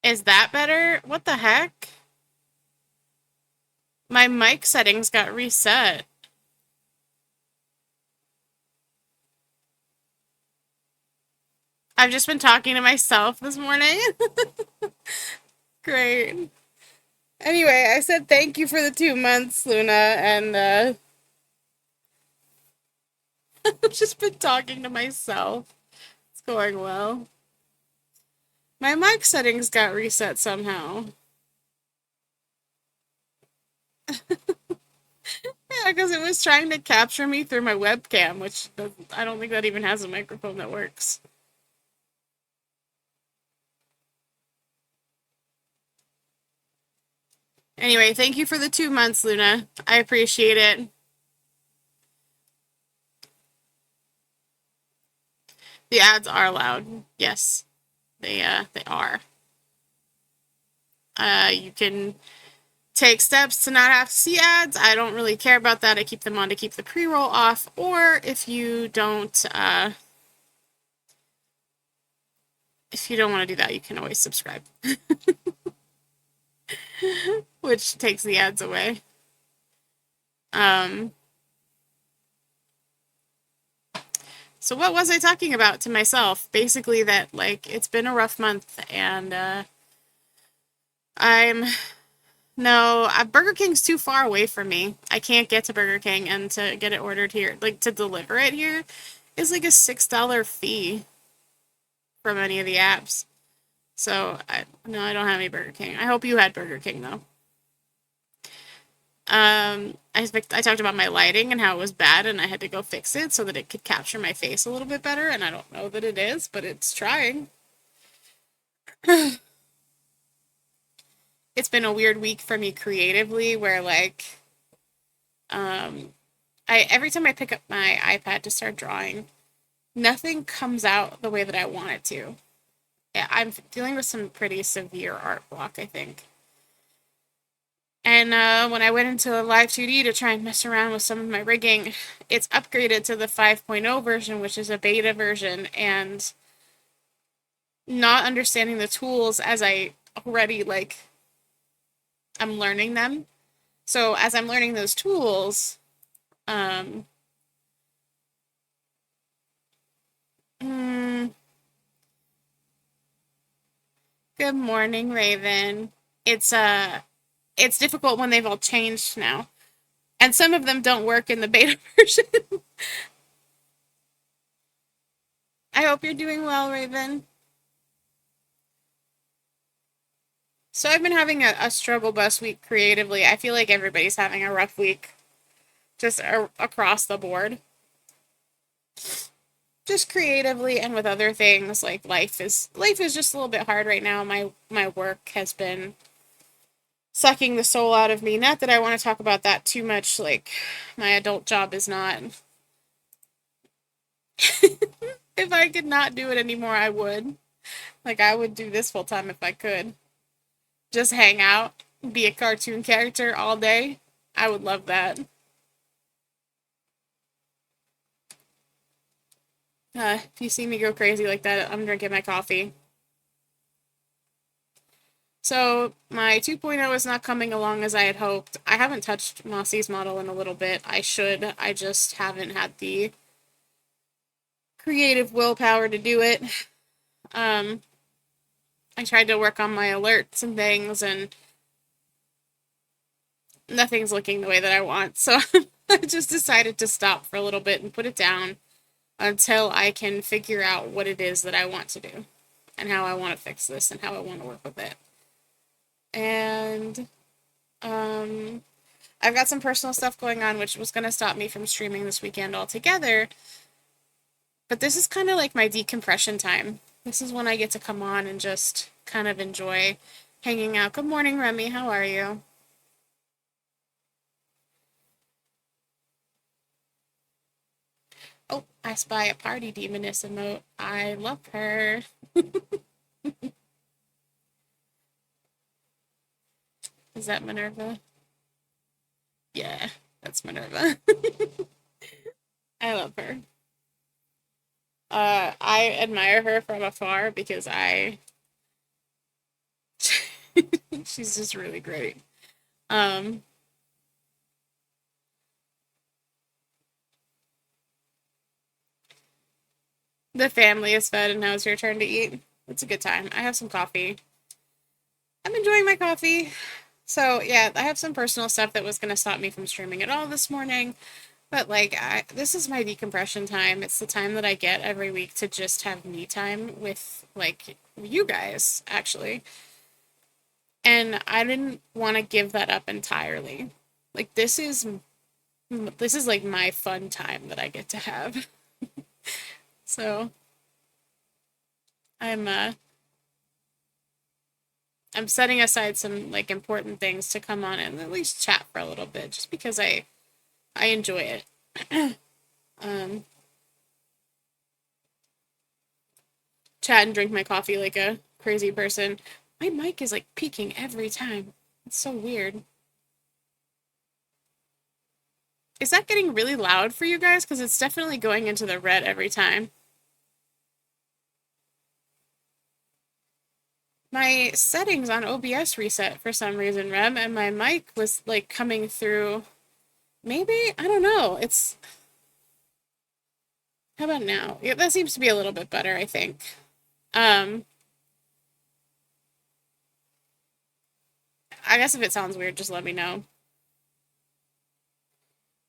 Is that better? What the heck? My mic settings got reset. I've just been talking to myself this morning. Great. Anyway, I said thank you for the 2 months, Luna, and I've just been talking to myself. It's going well. My mic settings got reset somehow. Yeah, because it was trying to capture me through my webcam, which I don't think that even has a microphone that works. Anyway, thank you for the 2 months, Luna. I appreciate it. The ads are loud. Yes, they are. You can take steps to not have to see ads. I don't really care about that. I keep them on to keep the pre-roll off. Or if you don't want to do that, you can always subscribe, which takes the ads away. Um, so what was I talking about to myself? Basically that like it's been a rough month and I'm no, Burger King's too far away from me. I can't get to Burger King and to get it ordered here, like to deliver it here is like a $6 fee from any of the apps. So no, I don't have any Burger King. I hope you had Burger King though. I talked about my lighting and how it was bad, and I had to go fix it so that it could capture my face a little bit better. And I don't know that it is, but it's trying. It's been a weird week for me creatively, where like, I every time I pick up my iPad to start drawing, nothing comes out the way that I want it to. Yeah, I'm dealing with some pretty severe art block, I think. And when I went into Live 2D to try and mess around with some of my rigging, it's upgraded to the 5.0 version, which is a beta version, and not understanding the tools as I already like I'm learning them. So as I'm learning those tools, um, mm, good morning, Raven. It's it's difficult when they've all changed now, and some of them don't work in the beta version. I hope you're doing well, Raven. So I've been having a struggle bus week creatively. I feel like everybody's having a rough week, just across the board. Just creatively and with other things, like life is just a little bit hard right now. My work has been sucking the soul out of me. Not that I want to talk about that too much. Like my adult job is not. If I could not do it anymore, I would. Like I would do this full time if I could. Just hang out, be a cartoon character all day. I would love that. If you see me go crazy like that, I'm drinking my coffee. So my 2.0 is not coming along as I had hoped. I haven't touched Mossy's model in a little bit. I should. I just haven't had the creative willpower to do it. Um, I tried to work on my alerts and things, and nothing's looking the way that I want. So I just decided to stop for a little bit and put it down until I can figure out what it is that I want to do and how I want to fix this and how I want to work with it. And um, I've got some personal stuff going on, which was going to stop me from streaming this weekend altogether. But this is kind of like my decompression time. This is when I get to come on and just kind of enjoy hanging out. Good morning, Remy. How are you? Oh, I spy a party demoness emote. I love her. Is that Minerva? Yeah, that's Minerva. I love her. I admire her from afar because I She's just really great. Um, the family is fed, and now it's your turn to eat. It's a good time. I have some coffee. I'm enjoying my coffee. So yeah, I have some personal stuff that was gonna stop me from streaming at all this morning. But like, this is my decompression time. It's the time that I get every week to just have me time with like you guys, actually. And I didn't want to give that up entirely. Like this is like my fun time that I get to have. So I'm uh I'm setting aside some like important things to come on and at least chat for a little bit, just because I enjoy it. um, Chat and drink my coffee like a crazy person. My mic is like peaking every time. It's so weird. Is that getting really loud for you guys? Because it's definitely going into the red every time. My settings on OBS reset for some reason, Rem, and my mic was like coming through. Maybe? I don't know. How about now? Yeah, that seems to be a little bit better, I think. Um, I guess if it sounds weird, just let me know.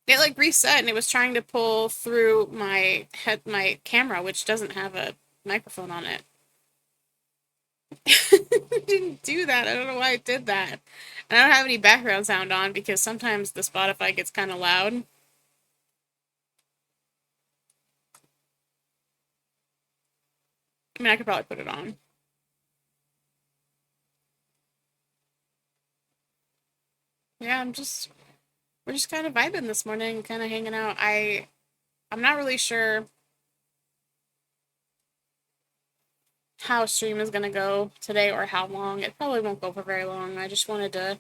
It like reset and it was trying to pull through my camera, which doesn't have a microphone on it. It didn't do that. I don't know why it did that. And I don't have any background sound on because sometimes the Spotify gets kind of loud. I mean, I could probably put it on. Yeah, we're just kind of vibing this morning, kind of hanging out. I'm not really sure how stream is gonna go today or how long. It probably won't go for very long. I just wanted to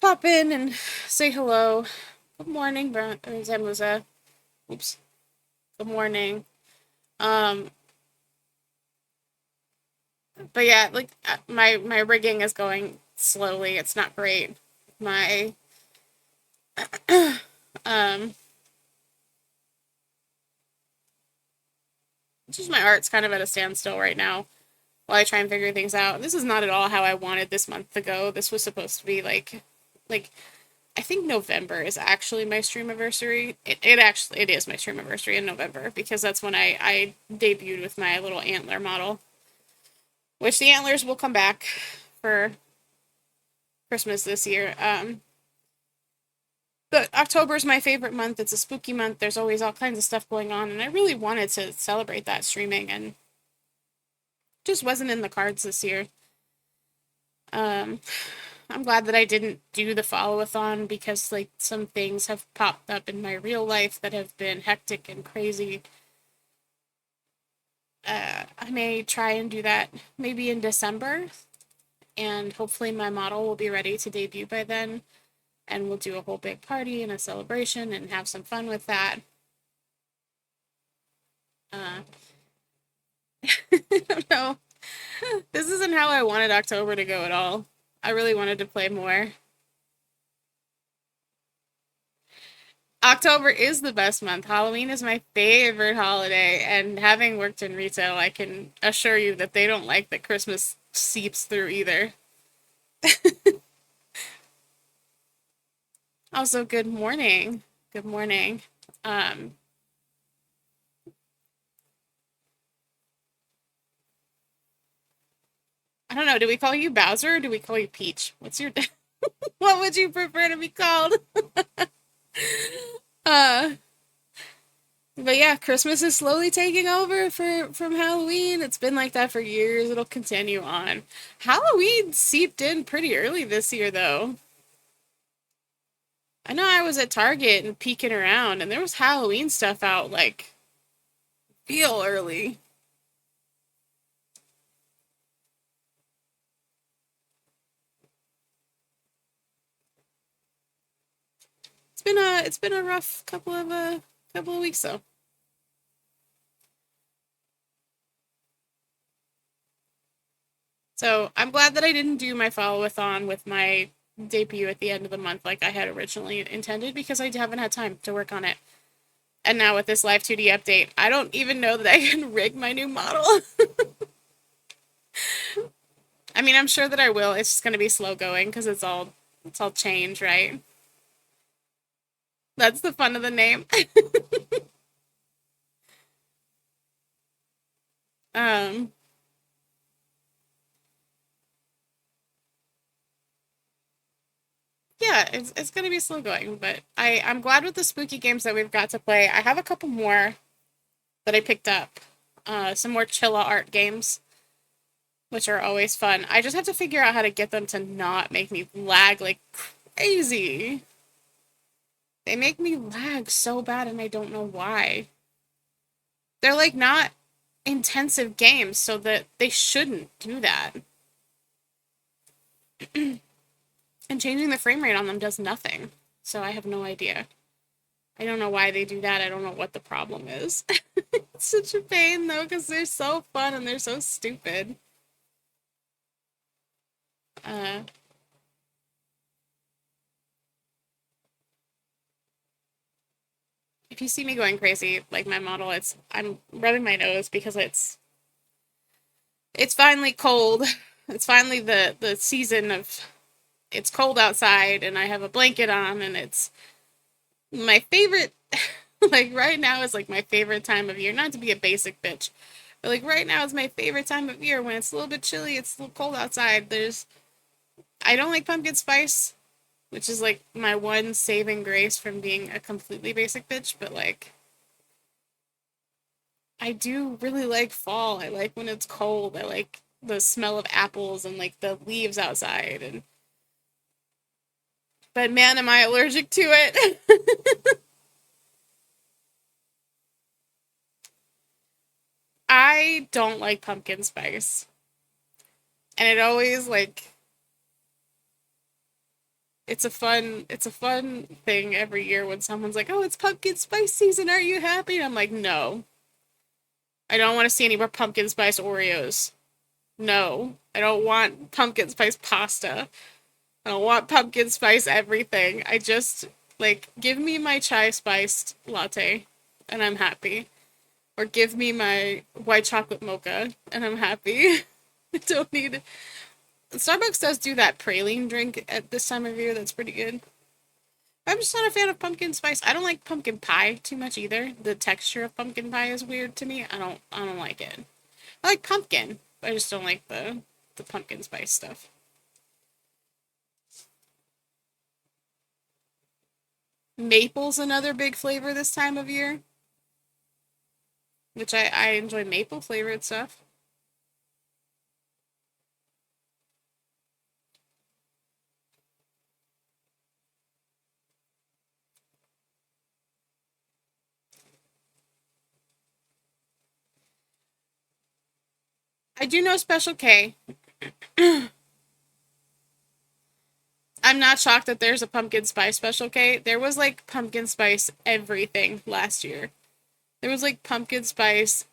pop in and say hello. Good morning, Zamuza. Oops. Good morning. Um, but yeah, like my rigging is going slowly. It's not great. My um, just my art's kind of at a standstill right now while I try and figure things out. This is not at all how I wanted this month to go. This was supposed to be like I think November is actually my stream anniversary. It is my stream anniversary in November because that's when I debuted with my little antler model, which the antlers will come back for Christmas this year. But October is my favorite month. It's a spooky month. There's always all kinds of stuff going on, and I really wanted to celebrate that streaming, and just wasn't in the cards this year. Um, I'm glad that I didn't do the follow-a-thon because like some things have popped up in my real life that have been hectic and crazy. I may try and do that maybe in December, and hopefully my model will be ready to debut by then, and we'll do a whole big party and a celebration and have some fun with that. Uh, I don't know. This isn't how I wanted October to go at all. I really wanted to play more. October is the best month. Halloween is my favorite holiday, and having worked in retail, I can assure you that they don't like that Christmas seeps through either. Also, good morning. Good morning. Um, I don't know. Do we call you Bowser or do we call you Peach? What's your what would you prefer to be called? Uh, but yeah, Christmas is slowly taking over from Halloween. It's been like that for years. It'll continue on. Halloween seeped in pretty early this year though. I know I was at Target and peeking around and there was Halloween stuff out like real early. It's been a rough couple of weeks though. So I'm glad that I didn't do my follow-a-thon with my debut at the end of the month like I had originally intended because I haven't had time to work on it. And now with this Live 2D update, I don't even know that I can rig my new model. I mean, I'm sure that I will. It's just going to be slow going because it's all change, right? That's the fun of the name. um, yeah, it's gonna be slow going, but I'm glad with the spooky games that we've got to play. I have a couple more that I picked up, some more chilla art games, which are always fun. I just have to figure out how to get them to not make me lag like crazy. They make me lag so bad, and I don't know why. They're like not intensive games, so that they shouldn't do that. And changing the frame rate on them does nothing. So I have no idea. I don't know why they do that. I don't know what the problem is. It's such a pain though, because they're so fun and they're so stupid. Uh, if you see me going crazy, like my model, I'm rubbing my nose because it's finally cold. It's finally the season of it's cold outside and I have a blanket on and it's my favorite like right now is like my favorite time of year. Not to be a basic bitch, but like right now is my favorite time of year when it's a little bit chilly, it's a little cold outside. I don't like pumpkin spice, which is like my one saving grace from being a completely basic bitch, but like I do really like fall. I like when it's cold. I like the smell of apples and like the leaves outside and but man, am I allergic to it. I don't like pumpkin spice. And it always like it's a fun thing every year when someone's like, "Oh, it's pumpkin spice season. Are you happy?" And I'm like, "No. I don't want to see any more pumpkin spice Oreos. No. I don't want pumpkin spice pasta. I don't want pumpkin spice everything. I just like give me my chai spiced latte and I'm happy. Or give me my white chocolate mocha and I'm happy. I don't need Starbucks does do that praline drink at this time of year that's pretty good. I'm just not a fan of pumpkin spice. I don't like pumpkin pie too much either. The texture of pumpkin pie is weird to me. I don't like it. I like pumpkin. I just don't like the pumpkin spice stuff. Maple's another big flavor this time of year, which I enjoy maple flavored stuff. I do know Special K. I'm not shocked that there's a pumpkin spice Special K. There was like pumpkin spice everything last year. There was like pumpkin spice,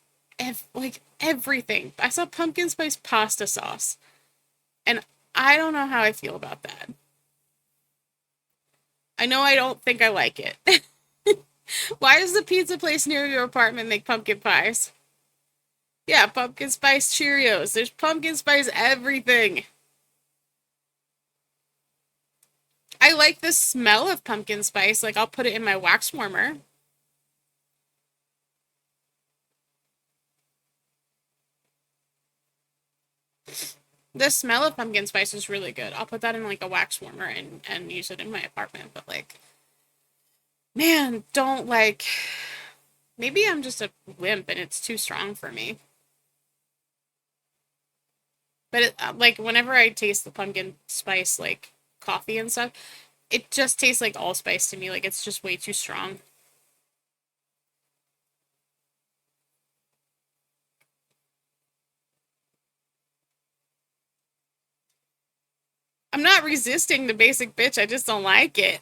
like everything. I saw pumpkin spice pasta sauce, and I don't know how I feel about that. I know I don't think I like it. Why does the pizza place near your apartment make pumpkin pies? Yeah, pumpkin spice Cheerios. There's pumpkin spice everything. I like the smell of pumpkin spice. Like, I'll put it in my wax warmer. The smell of pumpkin spice is really good. I'll put that in like a wax warmer and use it in my apartment. But like, man, don't like. Maybe I'm just a wimp and it's too strong for me. But like, whenever I taste the pumpkin spice, like coffee and stuff, it just tastes like allspice to me. Like, it's just way too strong. I'm not resisting the basic bitch. I just don't like it.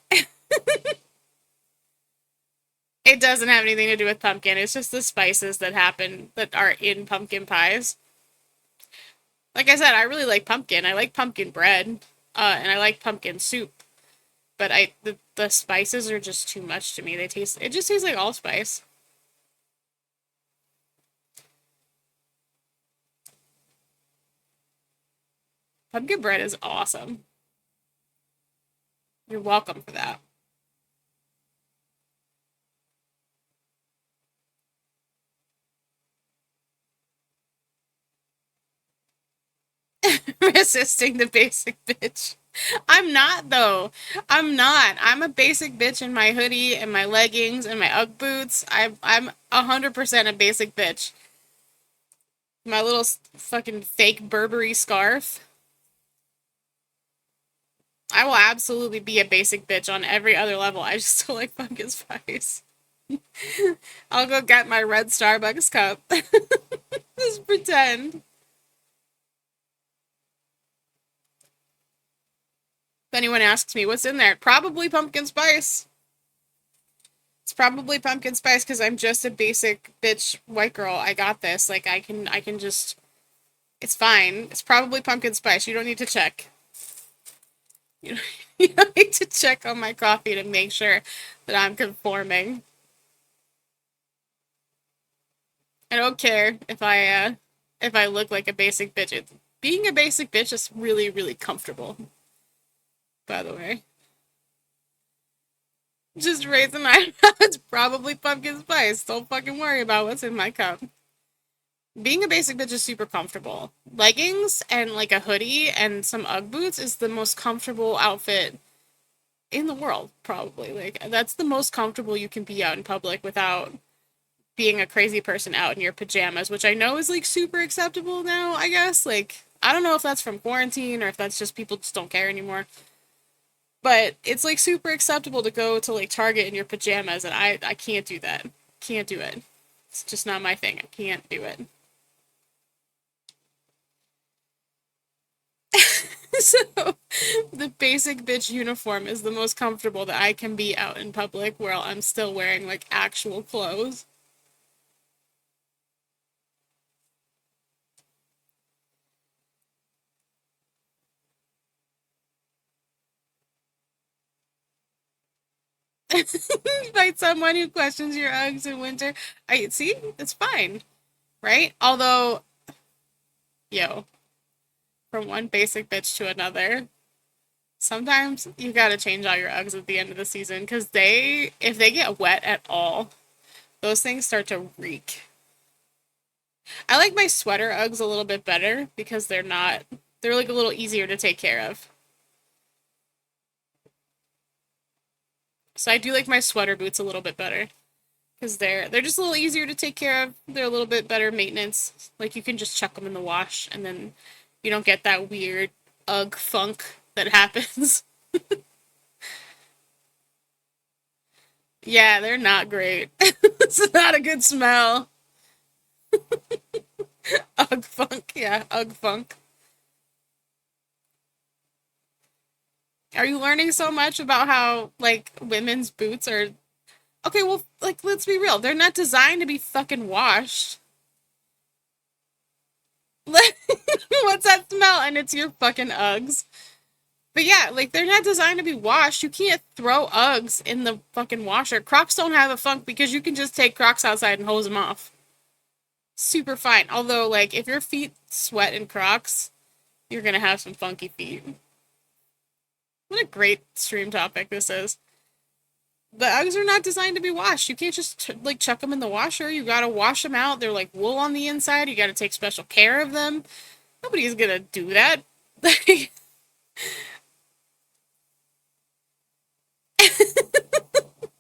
It doesn't have anything to do with pumpkin. It's just the spices that happen that are in pumpkin pies. Like I said, I really like pumpkin. I like pumpkin bread, and I like pumpkin soup. But the spices are just too much to me. It just tastes like allspice. Pumpkin bread is awesome. You're welcome for that. Resisting the basic bitch. I'm not though. I'm not. I'm a basic bitch in my hoodie and my leggings and my UGG boots. I'm 100% a basic bitch. My little fucking fake Burberry scarf. I will absolutely be a basic bitch on every other level. I just don't like pumpkin spice. I'll go get my red Starbucks cup. Just pretend. If anyone asks me what's in there, probably pumpkin spice. It's probably pumpkin spice because I'm just a basic bitch white girl. I got this. Like I can just it's fine. It's probably pumpkin spice. You don't need to check. You don't, you don't need to check on my coffee to make sure that I'm conforming. I don't care if I look like a basic bitch. Being a basic bitch is really, really comfortable, by the way. Just raising my it's probably pumpkin spice. Don't fucking worry about what's in my cup. Being a basic bitch is super comfortable. Leggings and like a hoodie and some UGG boots is the most comfortable outfit in the world, probably. Like that's the most comfortable you can be out in public without being a crazy person out in your pajamas, which I know is like super acceptable now, I guess. Like I don't know if that's from quarantine or if that's just people just don't care anymore. But it's like super acceptable to go to like Target in your pajamas and I can't do that. Can't do it. It's just not my thing. I can't do it. So the basic bitch uniform is the most comfortable that I can be out in public while I'm still wearing like actual clothes. By someone who questions your Uggs in winter. I see, it's fine, right? Although, yo, from one basic bitch to another, sometimes you gotta change out your Uggs at the end of the season because if they get wet at all, those things start to reek. I like my sweater Uggs a little bit better because they're like a little easier to take care of. So I do like my sweater boots a little bit better because they're just a little easier to take care of. They're a little bit better maintenance. Like you can just chuck them in the wash and then you don't get that weird Ugg funk that happens. Yeah, they're not great. It's not a good smell. Ugg funk. Yeah, Ugg funk. Are you learning so much about how like women's boots are okay, well, like let's be real. They're not designed to be fucking washed. What's that smell? And it's your fucking Uggs. But yeah, like they're not designed to be washed. You can't throw Uggs in the fucking washer. Crocs don't have a funk because you can just take Crocs outside and hose them off. Super fine. Although, like, if your feet sweat in Crocs, you're gonna have some funky feet. What a great stream topic this is. The Uggs are not designed to be washed. You can't just like chuck them in the washer. You gotta wash them out. They're like wool on the inside. You gotta take special care of them. Nobody's gonna do that.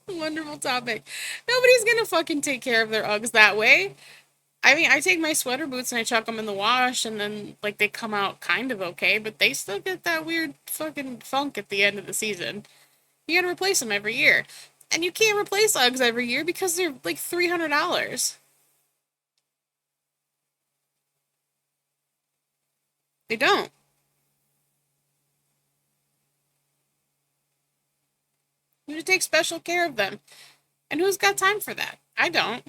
Wonderful topic. Nobody's gonna fucking take care of their Uggs that way. I mean, I take my sweater boots and I chuck them in the wash, and then like they come out kind of okay, but they still get that weird fucking funk at the end of the season. You gotta replace them every year, and you can't replace Uggs every year because they're like $300. They don't. You have to take special care of them, and who's got time for that? I don't.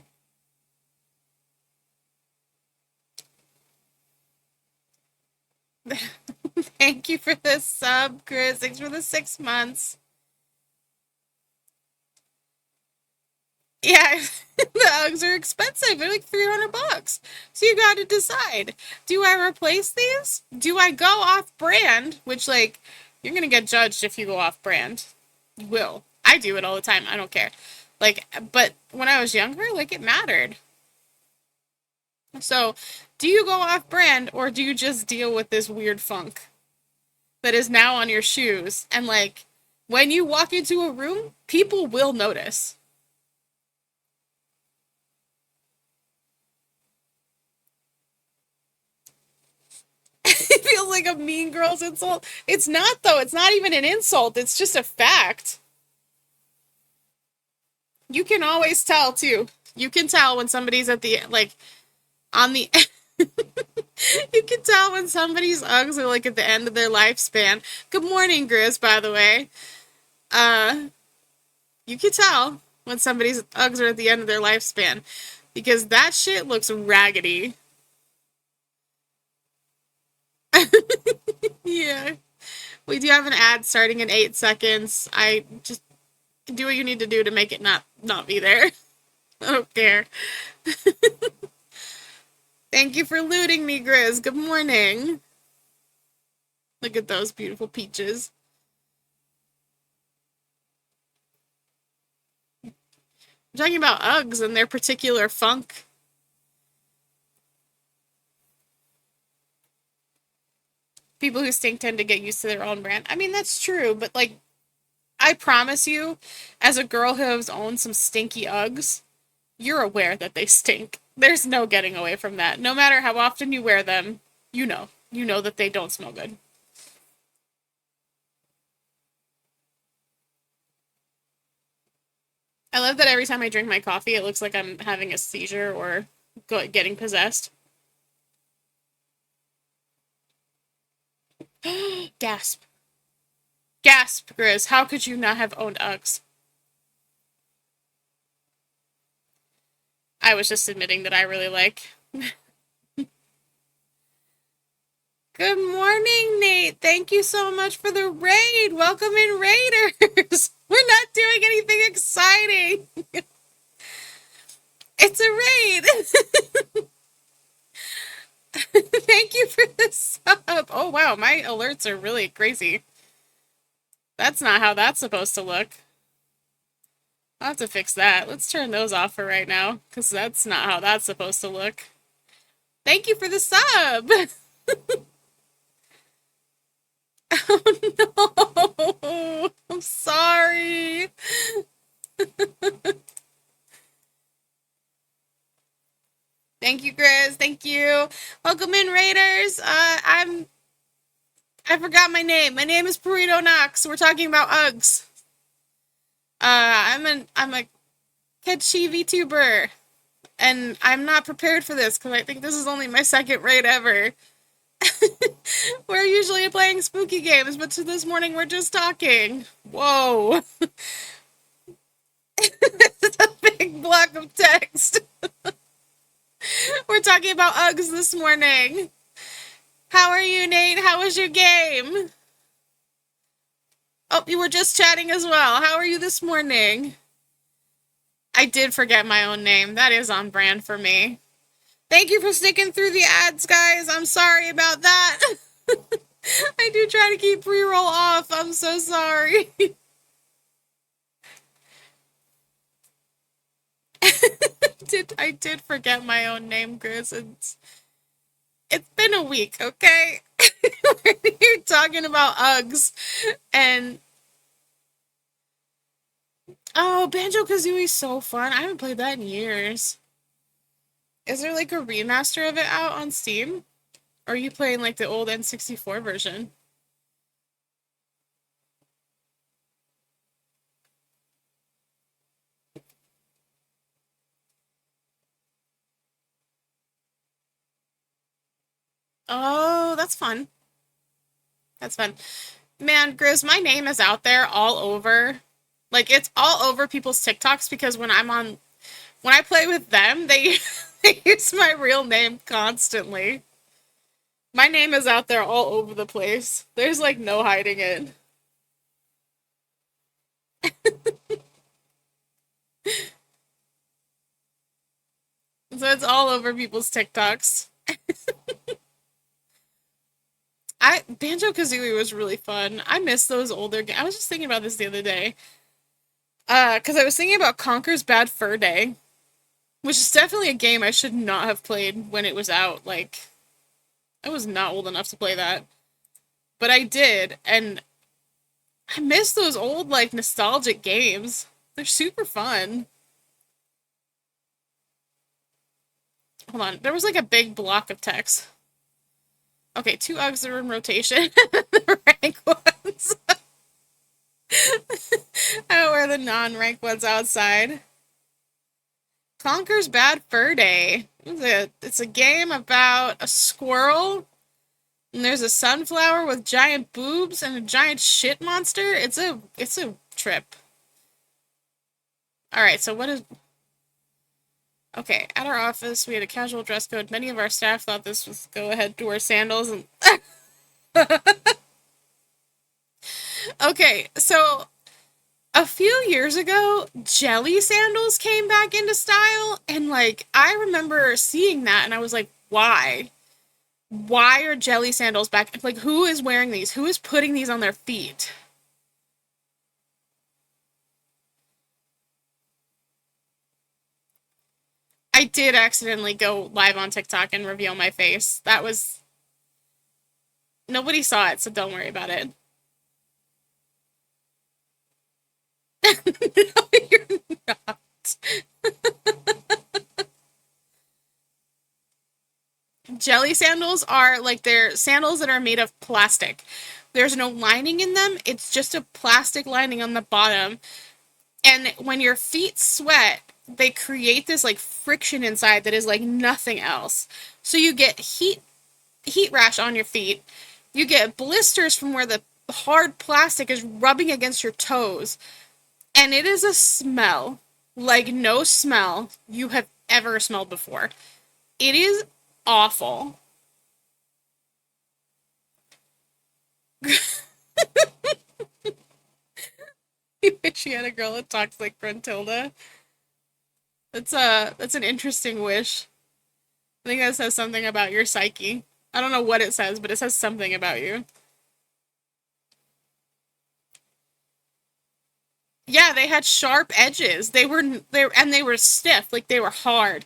Thank you for the sub, Chris. Thanks for the 6 months. Yeah, the Uggs are expensive. They're like $300. So you got to decide. Do I replace these? Do I go off brand? Which, like, you're going to get judged if you go off brand. You will. I do it all the time. I don't care. Like, but when I was younger, like, it mattered. So, do you go off brand or do you just deal with this weird funk that is now on your shoes? And, like, when you walk into a room, people will notice. It feels like a mean girl's insult. It's not, though. It's not even an insult. It's just a fact. You can always tell, too. You can tell when somebody's at the, like, on the. You can tell when somebody's Uggs are, like, at the end of their lifespan. Good morning, Grizz, by the way. Uh, you can tell when somebody's Uggs are at the end of their lifespan. Because that shit looks raggedy. Yeah. We do have an ad starting in 8 seconds. I just do what you need to do to make it not be there. I don't care. Thank you for looting me, Grizz. Good morning. Look at those beautiful peaches. I'm talking about Uggs and their particular funk. People who stink tend to get used to their own brand. I mean, that's true, but like, I promise you, as a girl who has owned some stinky Uggs, you're aware that they stink. There's no getting away from that. No matter how often you wear them, you know. You know that they don't smell good. I love that every time I drink my coffee, it looks like I'm having a seizure or getting possessed. Gasp. Gasp, Grizz. How could you not have owned Uggs? I was just admitting that I really like. Good morning, Nate. Thank you so much for the raid. Welcome in, Raiders. We're not doing anything exciting. It's a raid. Thank you for the sub. Oh, wow. My alerts are really crazy. That's not how that's supposed to look. I'll have to fix that. Let's turn those off for right now, because that's not how that's supposed to look. Thank you for the sub. Oh no. I'm sorry. Thank you, Grizz. Thank you. Welcome in, Raiders. I forgot my name. My name is Burrito Knox. We're talking about Uggs. I'm a catchy VTuber, and I'm not prepared for this because I think this is only my second raid ever. We're usually playing spooky games, but this morning we're just talking. Whoa. This is a big block of text. We're talking about Uggs this morning. How are you, Nate? How was your game? Oh, you were just chatting as well. How are you this morning? I did forget my own name. That is on brand for me. Thank you for sticking through the ads, guys. I'm sorry about that. I do try to keep pre-roll off. I'm so sorry. I did forget my own name, Chris. It's been a week, okay? We're here talking about Uggs. And oh, Banjo-Kazooie's so fun. I haven't played that in years. Is there like a remaster of it out on Steam? Or are you playing like the old N64 version? Oh, that's fun. That's fun. Man, Grizz, my name is out there all over. Like, it's all over people's TikToks because when I play with them, they, they use my real name constantly. My name is out there all over the place. There's like no hiding it. So it's all over people's TikToks. I Banjo Kazooie was really fun. I miss those older games. I was just thinking about this the other day. Because I was thinking about Conker's Bad Fur Day, which is definitely a game I should not have played when it was out. Like, I was not old enough to play that. But I did, and I miss those old, like, nostalgic games. They're super fun. Hold on, there was like a big block of text. Okay, two Uggs are in rotation. The rank ones. I wear the non-rank ones outside. Conker's Bad Fur Day. It's a game about a squirrel, and there's a sunflower with giant boobs and a giant shit monster. It's a trip. All right, so what is okay? At our office, we had a casual dress code. Many of our staff thought this was go ahead to wear sandals and okay, so a few years ago, jelly sandals came back into style, and like I remember seeing that, and I was like, why? Why are jelly sandals back? Like, who is wearing these? Who is putting these on their feet? I did accidentally go live on TikTok and reveal my face. That was nobody saw it, so don't worry about it. No, you're not. Jelly sandals are like they're sandals that are made of plastic. There's no lining in them. It's just a plastic lining on the bottom. And when your feet sweat, they create this like friction inside that is like nothing else. So you get heat rash on your feet. You get blisters from where the hard plastic is rubbing against your toes. And it is a smell like no smell you have ever smelled before. It is awful. You wish you had a girl that talks like Gruntilda. That's an interesting wish. I think that says something about your psyche. I don't know what it says, but it says something about you. Yeah, they had sharp edges. They were stiff, like they were hard.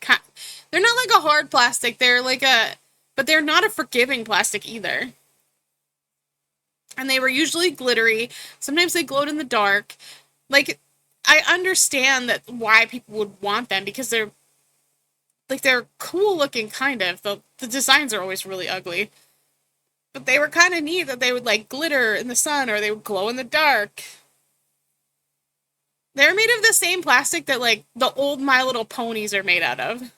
They're not like a hard plastic. They're like a but they're not a forgiving plastic either. And they were usually glittery. Sometimes they glowed in the dark. Like I understand that why people would want them because they're cool looking kind of. The designs are always really ugly. But they were kind of neat that they would like glitter in the sun or they would glow in the dark. They're made of the same plastic that like the old My Little Ponies are made out of.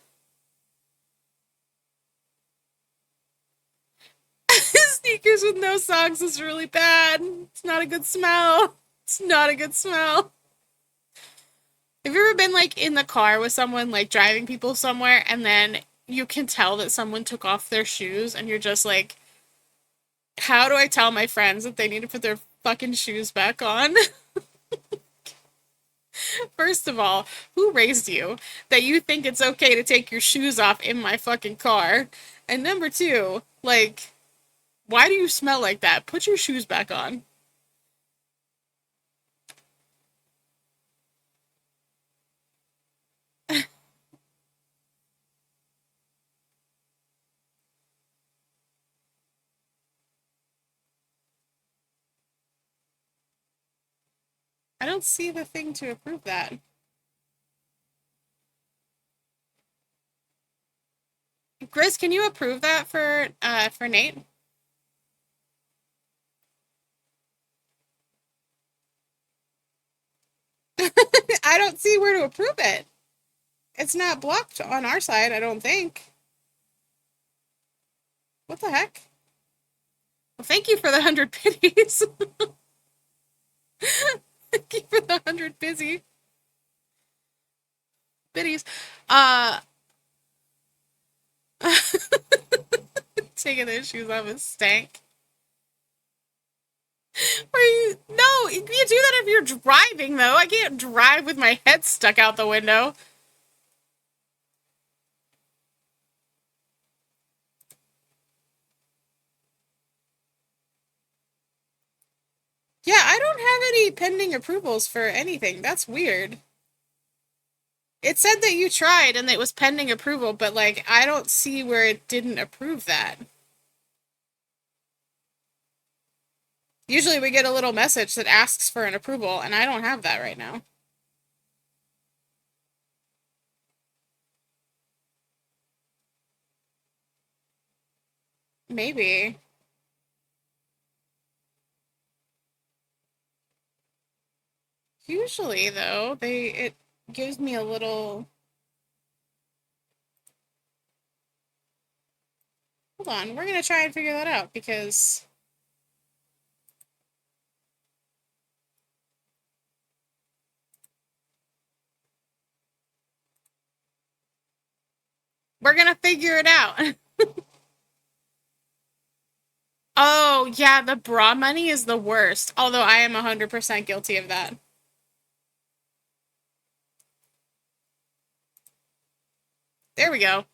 Sneakers with no socks is really bad. It's not a good smell. It's not a good smell. Have you ever been like in the car with someone like driving people somewhere and then you can tell that someone took off their shoes and you're just like, how do I tell my friends that they need to put their fucking shoes back on? First of all, who raised you that you think it's okay to take your shoes off in my fucking car? And number two, like, why do you smell like that? Put your shoes back on. I don't see the thing to approve that. Grizz, can you approve that for Nate? I don't see where to approve it. It's not blocked on our side, I don't think. What the heck? Well, thank you for the 100 biddies. Thank you for the 100 biddies. Uh, Taking their shoes off is stank. No, you do that if you're driving, though. I can't drive with my head stuck out the window. Yeah, I don't have any pending approvals for anything. That's weird. It said that you tried and it was pending approval, but like I don't see where it didn't approve that. Usually we get a little message that asks for an approval, and I don't have that right now. Maybe. Usually, though, it gives me a little. Hold on, we're gonna try and figure that out because we're gonna figure it out. Oh, yeah, the bra money is the worst. Although I am 100% guilty of that. There we go.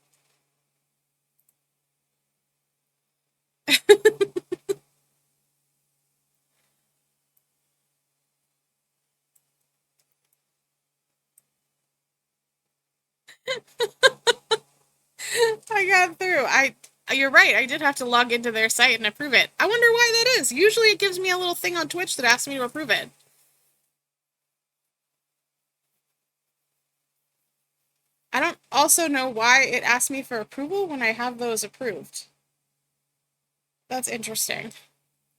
I got through. You're right. I did have to log into their site and approve it. I wonder why that is. Usually it gives me a little thing on Twitch that asks me to approve it. I don't also know why it asked me for approval when I have those approved. That's interesting.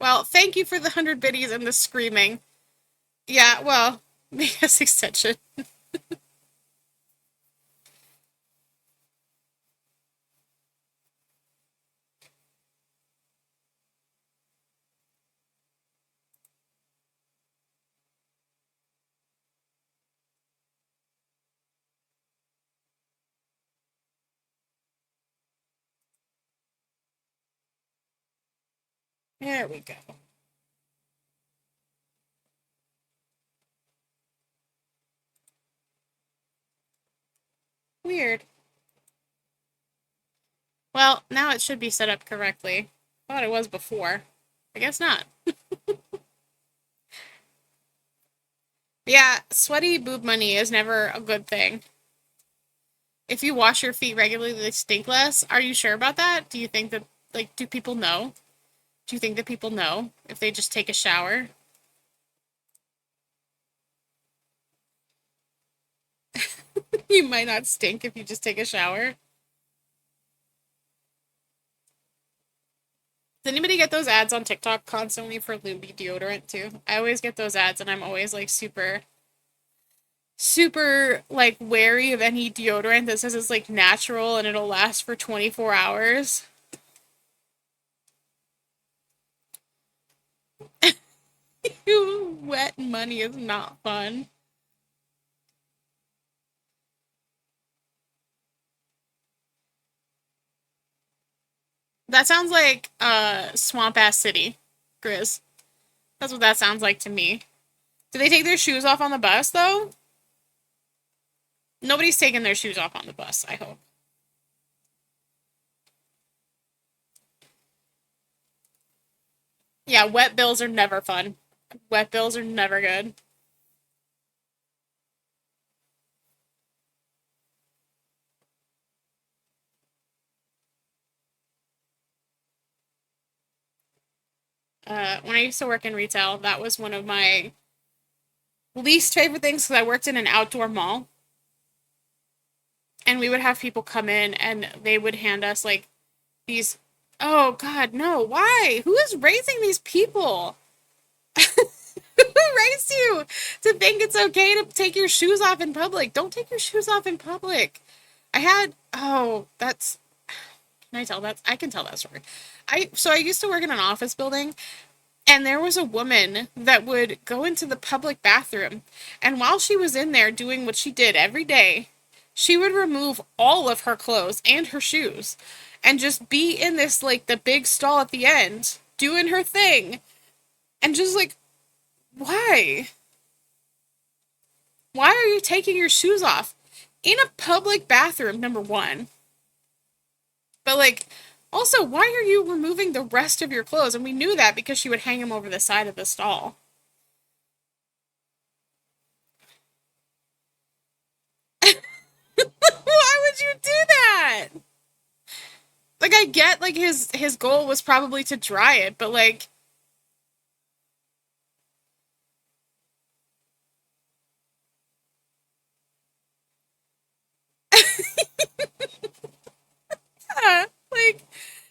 Well, thank you for the 100 biddies and the screaming. Yeah, well, because extension. There we go. Weird. Well, now it should be set up correctly. Thought it was before. I guess not. Yeah, sweaty boob money is never a good thing. If you wash your feet regularly, they stink less. Are you sure about that? Do you think that, like, do people know? Do you think that people know if they just take a shower? You might not stink if you just take a shower. Does anybody get those ads on TikTok constantly for Luby deodorant too? I always get those ads and I'm always like super like wary of any deodorant that says it's like natural and it'll last for 24 hours. Wet money is not fun. That sounds like swamp ass city, Grizz. That's what that sounds like to me. Do they take their shoes off on the bus though? Nobody's taking their shoes off on the bus, I hope. Yeah, wet bills are never fun. Wet bills are never good. When I used to work in retail, that was one of my least favorite things because I worked in an outdoor mall. And we would have people come in and they would hand us like these. Oh, God, no. Why? Who is raising these people? Who raised you to think it's okay to take your shoes off in public? Don't take your shoes off in public. I had. Oh, that's. Can I tell that? I can tell that story. I used to work in an office building, and there was a woman that would go into the public bathroom, and while she was in there doing what she did every day, she would remove all of her clothes and her shoes and just be in this, like, the big stall at the end, doing her thing. And just like, why? Why are you taking your shoes off? In a public bathroom, number one. But, like, also, why are you removing the rest of your clothes? And we knew that because she would hang them over the side of the stall. Why would you do that? Like, I get, like, his goal was probably to dry it, but, like, yeah, like,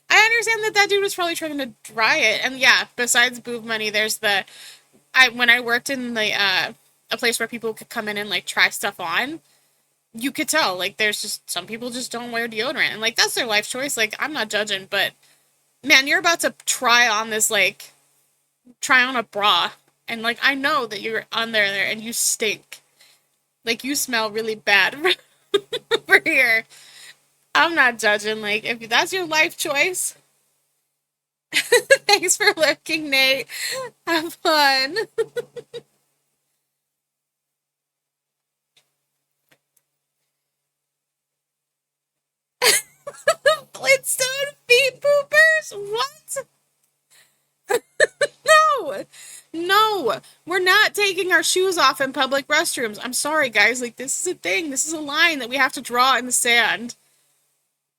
I understand that that dude was probably trying to dry it. And yeah, besides boob money, there's the when I worked in the a place where people could come in and like try stuff on, you could tell like there's just some people just don't wear deodorant, and like that's their life choice. Like I'm not judging, but man, you're about to try on a bra, and like I know that you're on there and you stink. Like you smell really bad over here. I'm not judging. Like if that's your life choice, thanks for lurking, Nate. Have fun. Flintstone feet poopers? What? No! No! We're not taking our shoes off in public restrooms. I'm sorry, guys. Like, this is a thing. This is a line that we have to draw in the sand.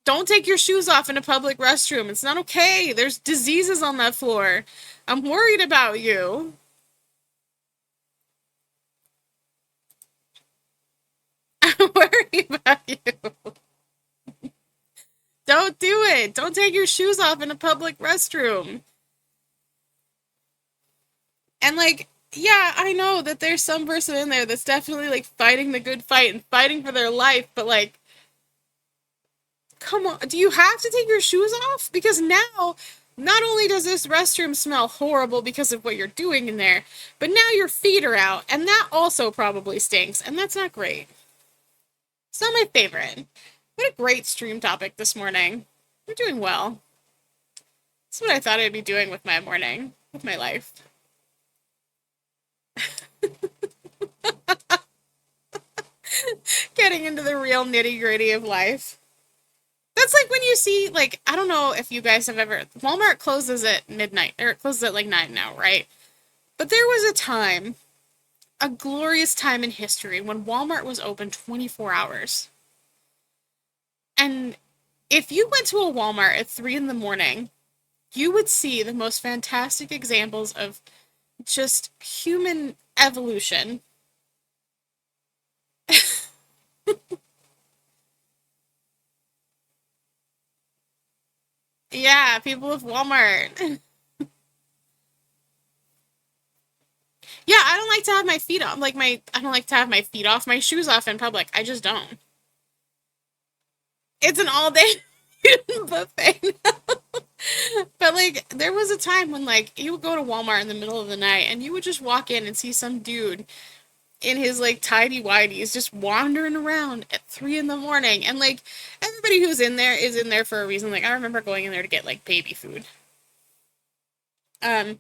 Don't take your shoes off in a public restroom. It's not okay. There's diseases on that floor. I'm worried about you. I'm worried about you. Don't do it. Don't take your shoes off in a public restroom. And like, yeah, I know that there's some person in there that's definitely like fighting the good fight and fighting for their life, but like, come on, do you have to take your shoes off? Because now, not only does this restroom smell horrible because of what you're doing in there, but now your feet are out, and that also probably stinks, and that's not great. It's not my favorite. What a great stream topic this morning. We're doing well. That's what I thought I'd be doing with my morning, with my life. Getting into the real nitty gritty of life. That's like when you see, like, I don't know if you guys have ever. Walmart closes at midnight, or it closes at like 9 now, right? But there was a time, a glorious time in history, when Walmart was open 24 hours. And if you went to a Walmart at 3 in the morning, you would see the most fantastic examples of just human evolution. Yeah, people of Walmart. Yeah, I don't like to have my feet off. Like I don't like to have my feet off, my shoes off in public. I just don't. It's an all day buffet. But like, there was a time when like you would go to Walmart in the middle of the night and you would just walk in and see some dude in his like tidy whities just wandering around at 3 in the morning, and like everybody who's in there is in there for a reason. Like I remember going in there to get like baby food. Um,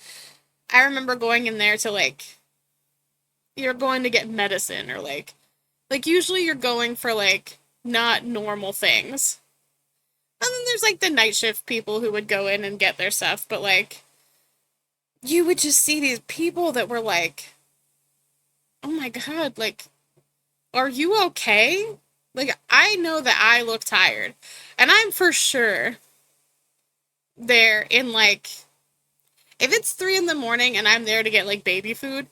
I remember going in there to like you're going to get medicine, or like usually you're going for like not normal things. And then there's like the night shift people who would go in and get their stuff, but like you would just see these people that were like, "Oh my god, like are you okay?" Like I know that I look tired. And I'm for sure there in like if it's 3 in the morning and I'm there to get like baby food,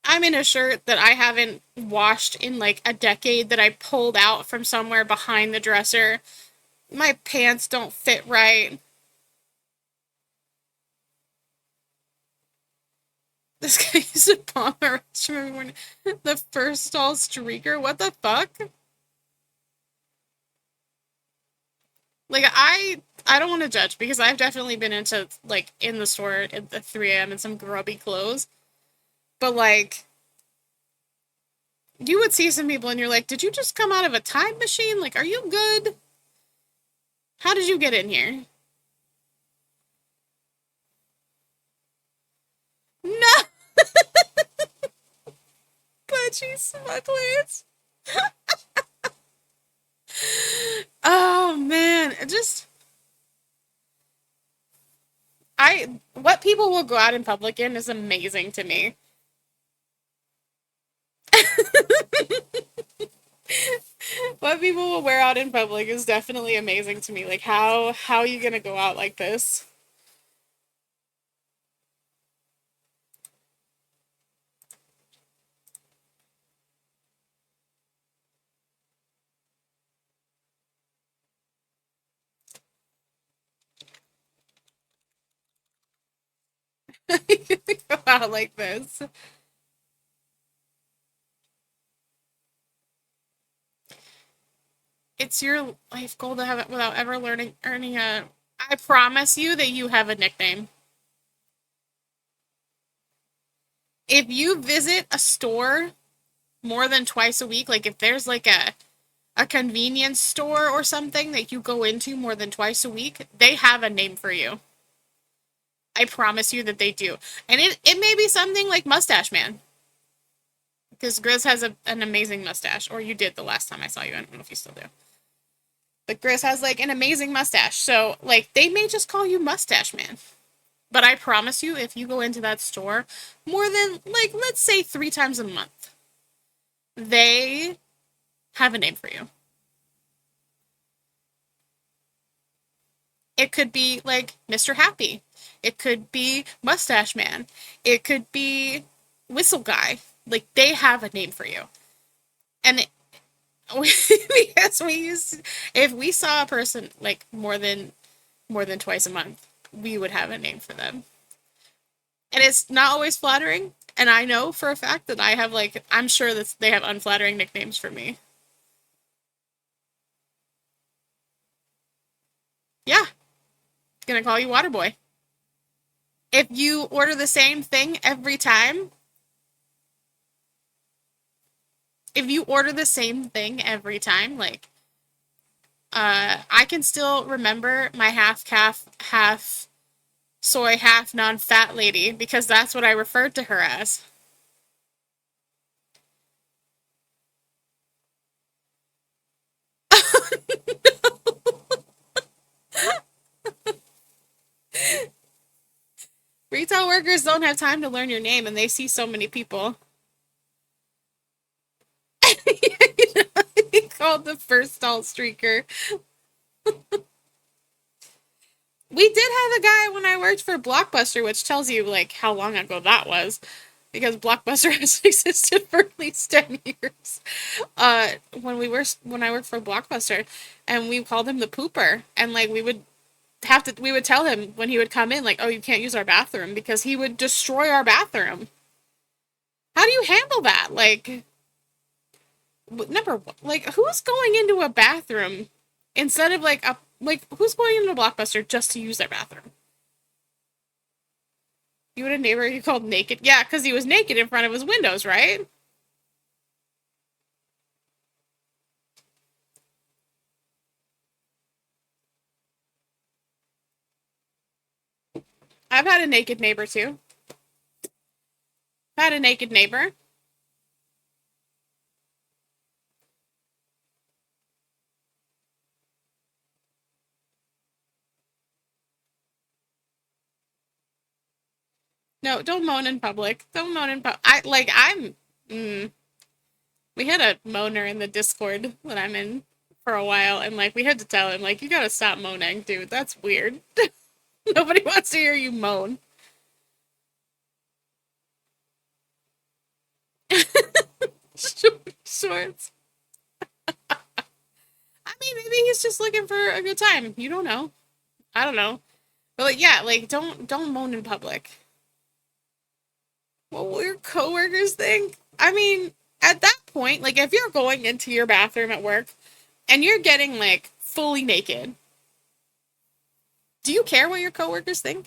I'm in a shirt that I haven't washed in like a decade that I pulled out from somewhere behind the dresser. My pants don't fit right. This guy used to bomb a restroom every morning. The first stall streaker. What the fuck? Like I don't want to judge because I've definitely been into like in the store at 3 a.m. in some grubby clothes. But like You would see some people and you're like, did you just come out of a time machine? Like, are you good? How did you get in here? No, budgie smugglers. Oh man, it just what people will go out in public in is amazing to me. What people will wear out in public is definitely amazing to me. Like how are you gonna go out like this? Go out like this. It's your life goal to have it without ever learning earning a. I promise you that you have a nickname. If you visit a store more than twice a week, like if there's like a convenience store or something that you go into more than twice a week, they have a name for you. I promise you that they do. And it may be something like Mustache Man. Because Grizz has an amazing mustache. Or you did the last time I saw you. I don't know if you still do. But Grizz has like an amazing mustache. So like they may just call you Mustache Man. But I promise you, if you go into that store more than like let's say 3 times a month, they have a name for you. It could be like Mr. Happy. It could be Mustache Man. It could be Whistle Guy. Like they have a name for you. And because we used if we saw a person like more than twice a month, we would have a name for them. And it's not always flattering. And I know for a fact that I have like I'm sure that they have unflattering nicknames for me. Yeah, gonna call you Waterboy. If you order the same thing every time, if you order the same thing every time, like I can still remember my half calf, half soy, half non-fat lady because that's what I referred to her as. Retail workers don't have time to learn your name and they see so many people. He called the first stall streaker. We did have a guy when I worked for Blockbuster, which tells you like how long ago that was, because Blockbuster has existed for at least 10 years. When I worked for Blockbuster, and we called him the pooper, and like we would tell him when he would come in like, oh, you can't use our bathroom because he would destroy our bathroom. How do you handle that? Like number one, like who's going into a bathroom instead of like who's going into a Blockbuster just to use their bathroom? You had a neighbor you called naked? Yeah, because he was naked in front of his windows, right? I've had a naked neighbor too. I've had a naked neighbor. No, don't moan in public. Don't moan in public. Mm, we had a moaner in the Discord that I'm in for a while, and like we had to tell him like you gotta stop moaning, dude. That's weird. Nobody wants to hear you moan. Shorts. I mean, maybe he's just looking for a good time. You don't know. I don't know. But like, yeah, like don't moan in public. What will your coworkers think? I mean, at that point, like if you're going into your bathroom at work and you're getting like fully naked, do you care what your coworkers think?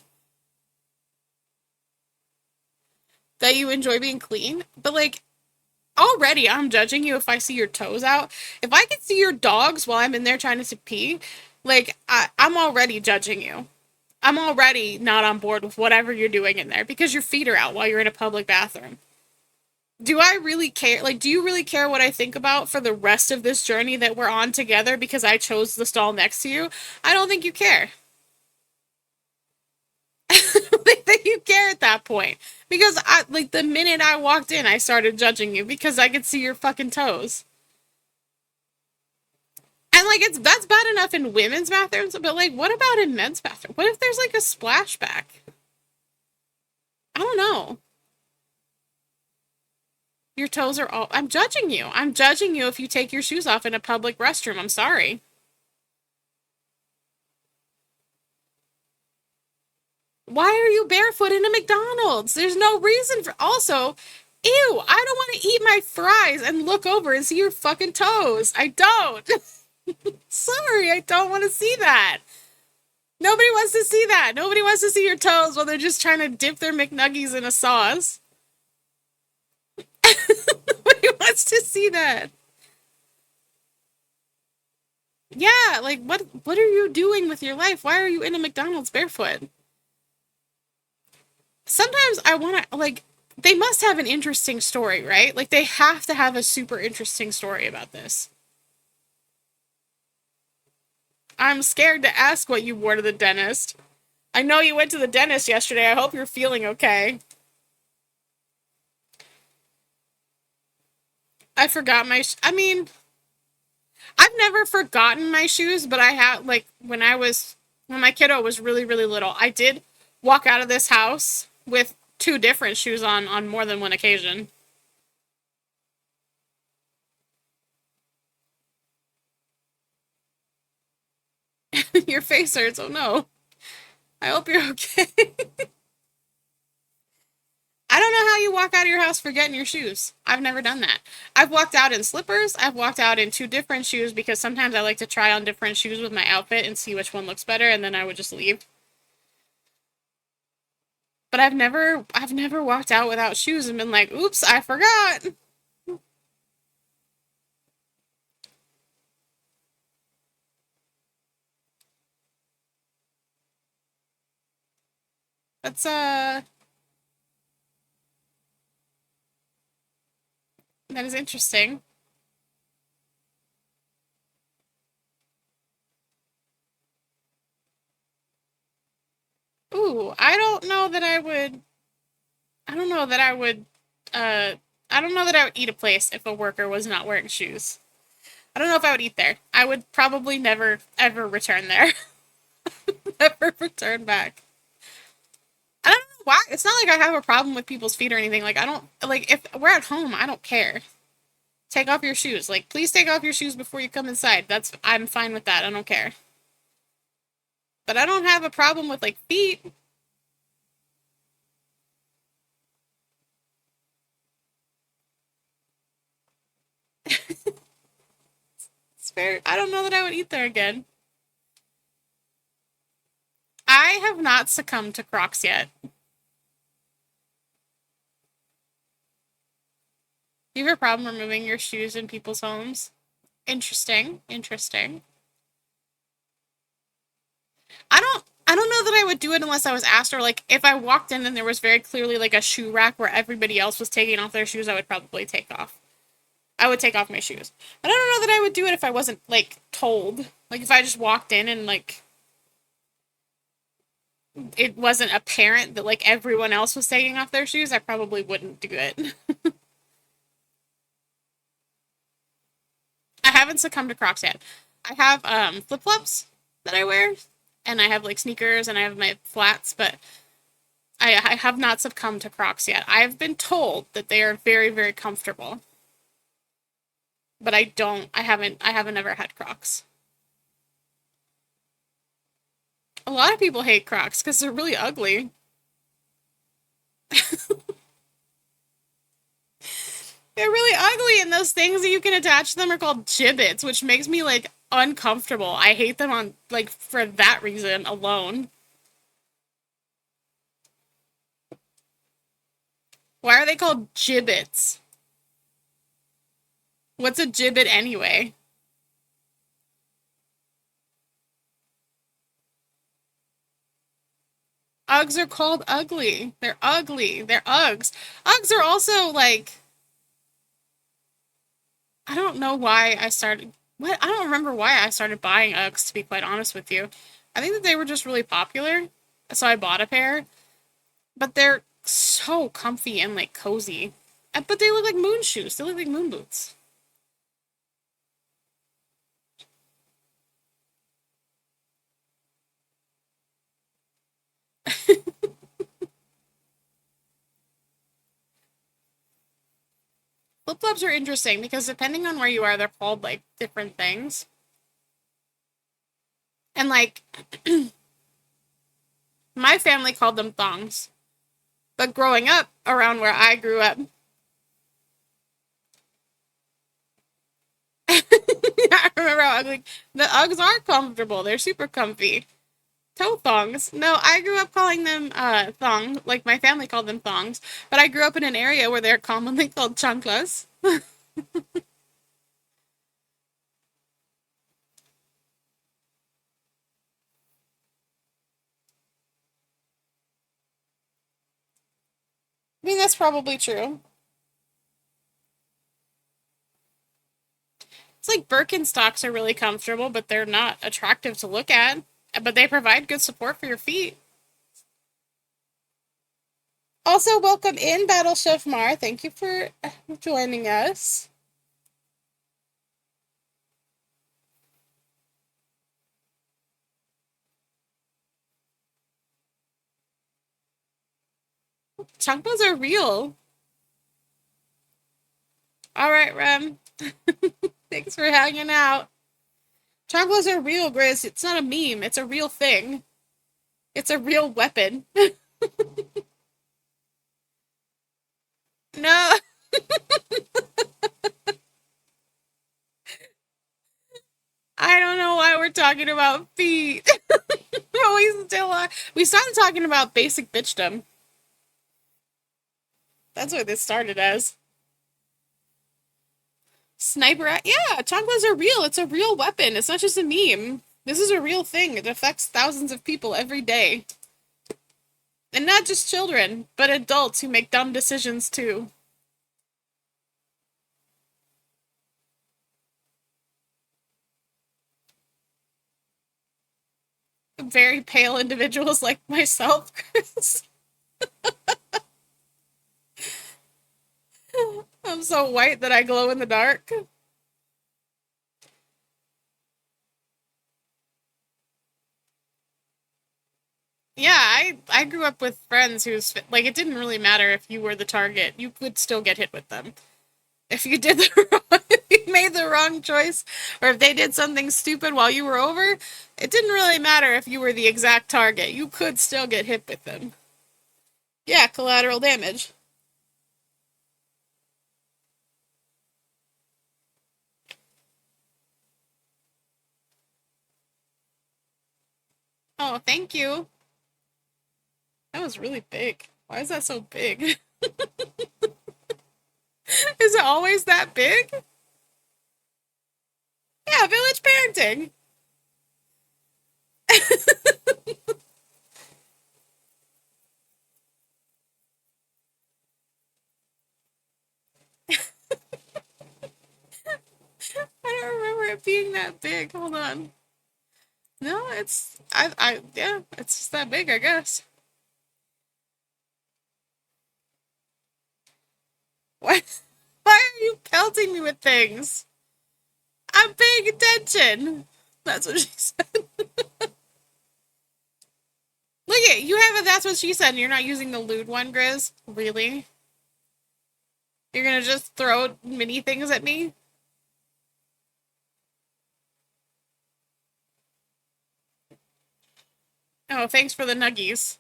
That you enjoy being clean? But like already I'm judging you if I see your toes out. If I can see your dogs while I'm in there trying to pee, like I'm already judging you. I'm already not on board with whatever you're doing in there because your feet are out while you're in a public bathroom. Do I really care? Like, do you really care what I think about for the rest of this journey that we're on together because I chose the stall next to you? I don't think you care. That you care at that point. Because like the minute I walked in, I started judging you because I could see your fucking toes. And like that's bad enough in women's bathrooms, but like what about in men's bathroom? What if there's like a splashback? I don't know. Your toes are all I'm judging you. I'm judging you if you take your shoes off in a public restroom. I'm sorry. Why are you barefoot in a McDonald's? There's no reason for also, ew, I don't want to eat my fries and look over and see your fucking toes. I don't. Sorry, I don't want to see that. Nobody wants to see that. Nobody wants to see your toes while they're just trying to dip their McNuggies in a sauce. Nobody wants to see that. Yeah, like what are you doing with your life? Why are you in a McDonald's barefoot? Sometimes I want to like they must have an interesting story, right? Like they have to have a super interesting story about this. I'm scared to ask what you wore to the dentist. I know you went to the dentist yesterday. I hope you're feeling okay. I forgot my I mean, I've never forgotten my shoes, but I had like when my kiddo was really really little, I did walk out of this house with two different shoes on more than one occasion. Your face hurts. Oh no. I hope you're okay. I don't know how you walk out of your house forgetting your shoes. I've never done that. I've walked out in slippers. I've walked out in two different shoes because sometimes I like to try on different shoes with my outfit and see which one looks better, and then I would just leave. But I've never walked out without shoes and been like, "Oops, I forgot." That's that is interesting. Ooh, I don't know that I would uh I don't know that I would eat a place if a worker was not wearing shoes. I don't know if I would eat there. I would probably never ever return there. Never return back. I don't know why. It's not like I have a problem with people's feet or anything. Like I don't like if we're at home, I don't care. Take off your shoes. Like please take off your shoes before you come inside. I'm fine with that. I don't care. But I don't have a problem with like feet. It's fair. I don't know that I would eat there again. I have not succumbed to Crocs yet. Do you have a problem removing your shoes in people's homes? Interesting. Interesting. I don't know that I would do it unless I was asked or like if I walked in and there was very clearly like a shoe rack where everybody else was taking off their shoes, I would probably take off. I would take off my shoes. But I don't know that I would do it if I wasn't like told. Like if I just walked in and like it wasn't apparent that like everyone else was taking off their shoes, I probably wouldn't do it. I haven't succumbed to Crocs yet. I have flip flops that I wear, and I have like sneakers, and I have my flats, but I have not succumbed to Crocs yet. I've been told that they are very very comfortable, but I haven't ever had Crocs. A lot of people hate Crocs because they're really ugly. They're really ugly, and those things that you can attach to them are called gibbets, which makes me like uncomfortable. I hate them on like for that reason alone. Why are they called gibbets? What's a gibbet anyway? Uggs are called ugly. They're ugly. They're Uggs. Uggs are also like, I don't know why I started. What? I don't remember why I started buying Uggs, to be quite honest with you. I think that they were just really popular, so I bought a pair. But they're so comfy and like cozy. But they look like moon shoes. They look like moon boots. Flip flops are interesting because depending on where you are, they're called like different things. And like my family called them thongs. But growing up around where I grew up, I remember how ugly the Uggs are comfortable. They're super comfy. Toe thongs. No, I grew up calling them thong, like my family called them thongs, but I grew up in an area where they're commonly called chanclas. I mean, that's probably true. It's like Birkenstocks are really comfortable, but they're not attractive to look at. But they provide good support for your feet. Also, welcome in, Battle Chef Mar. Thank you for joining us. Chanclas are real. All right, Rem. Thanks for hanging out. Chanclas are real, Grizz. It's not a meme. It's a real thing. It's a real weapon. No, I don't know why we're talking about feet. We started talking about basic bitchdom. That's what this started as. Yeah, chanclas are real. It's a real weapon. It's not just a meme. This is a real thing. It affects thousands of people every day. And not just children, but adults who make dumb decisions too. Very pale individuals like myself, Chris. I'm so white that I glow in the dark. Yeah, I grew up with friends who's like it didn't really matter if you were the target. You would still get hit with them. If you did if you made the wrong choice or if they did something stupid while you were over, it didn't really matter if you were the exact target. You could still get hit with them. Yeah, collateral damage. Oh, thank you. That was really big. Why is that so big? Is it always that big? Yeah, village parenting. I don't remember it being that big. Hold on. No, yeah, it's just that big, I guess. Why, why are you pelting me with things? I'm paying attention. That's what she said. Look at you have a that's what she said and you're not using the lewd one, Grizz? Really? You're gonna just throw mini things at me? Oh, thanks for the nuggies.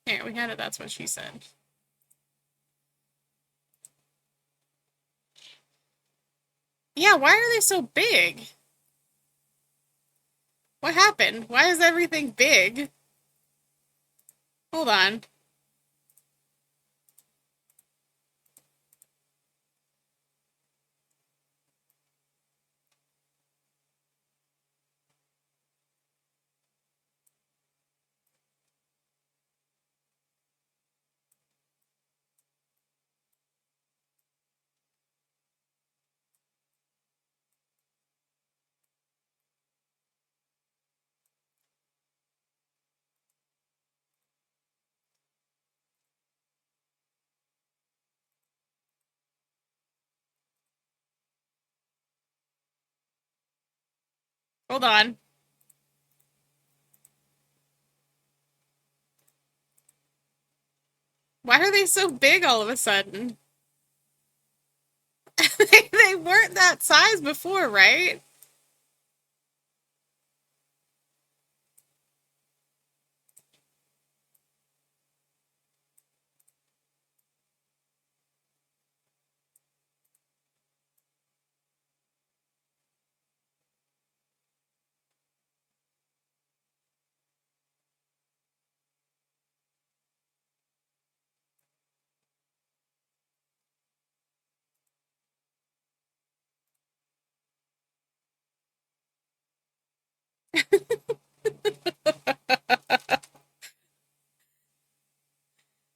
Here, we had it, that's what she said. Yeah, why are they so big? What happened? Why is everything big? Hold on. Hold on. Why are they so big all of a sudden? They weren't that size before, right?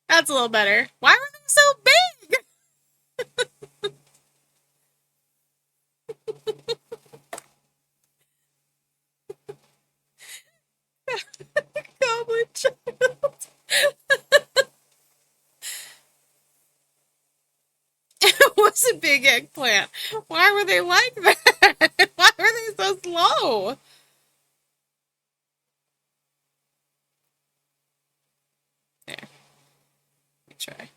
That's a little better. Why were they so big? Goblin child. It was a big eggplant. Why were they like that? Why were they so slow? There, let me try.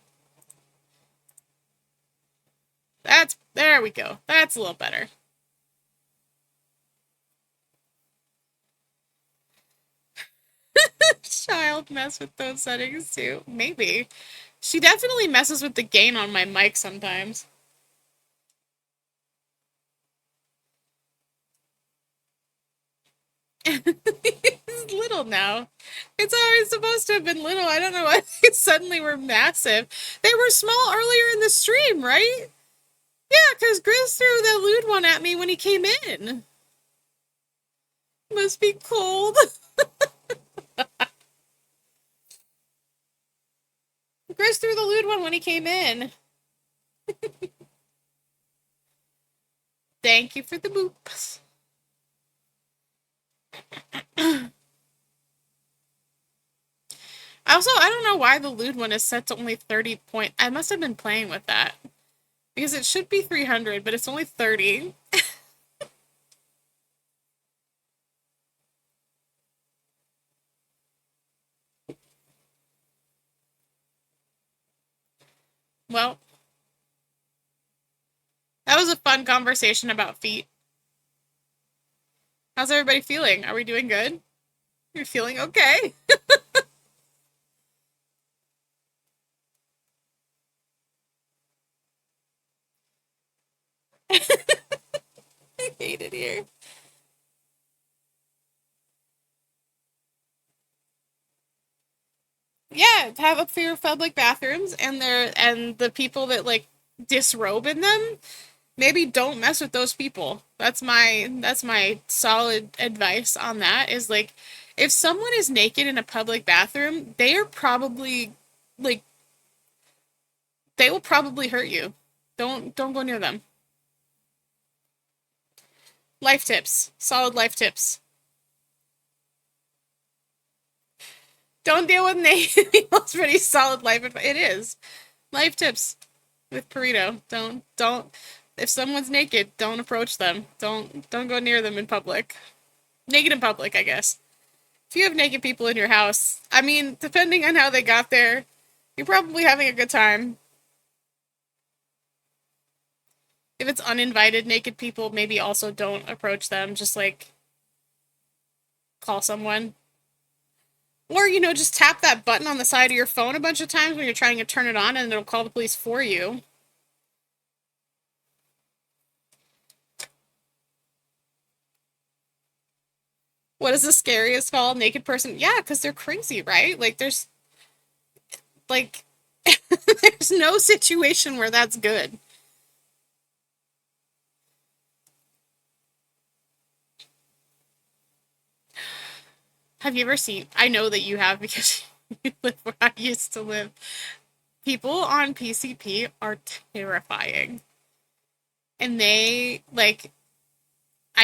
There we go. That's a little better. Child mess with those settings too. Maybe. She definitely messes with the gain on my mic sometimes. It's little now. It's always supposed to have been little. I don't know why they suddenly were massive. They were small earlier in the stream, right? Yeah, because Grizz threw the lewd one at me when he came in. Must be cold. Grizz threw the lewd one when he came in. Thank you for the boops. Also, I don't know why the lewd one is set to only 30 point. I must have been playing with that. Because it should be 300, but it's only 30. Well, that was a fun conversation about feet. How's everybody feeling? Are we doing good? You're feeling okay? I hate it here. Yeah, have a fear of public bathrooms and the people that like disrobe in them. Maybe don't mess with those people. That's my solid advice on that is like if someone is naked in a public bathroom, they are probably like they will probably hurt you. Don't go near them. Life tips. Solid life tips. Don't deal with naked people. It's pretty solid life advice. It is. Life tips with Burrito. Don't if someone's naked, don't approach them. Don't go near them in public. Naked in public, I guess. If you have naked people in your house, I mean, depending on how they got there, you're probably having a good time. If it's uninvited naked people, maybe also don't approach them. Just like call someone. Or, just tap that button on the side of your phone a bunch of times when you're trying to turn it on and it'll call the police for you. What is the scariest call? Naked person? Yeah, because they're crazy, right? Like, like, there's no situation where that's good. Have you ever seen, I know that you have because you live where I used to live. People on PCP are terrifying. And I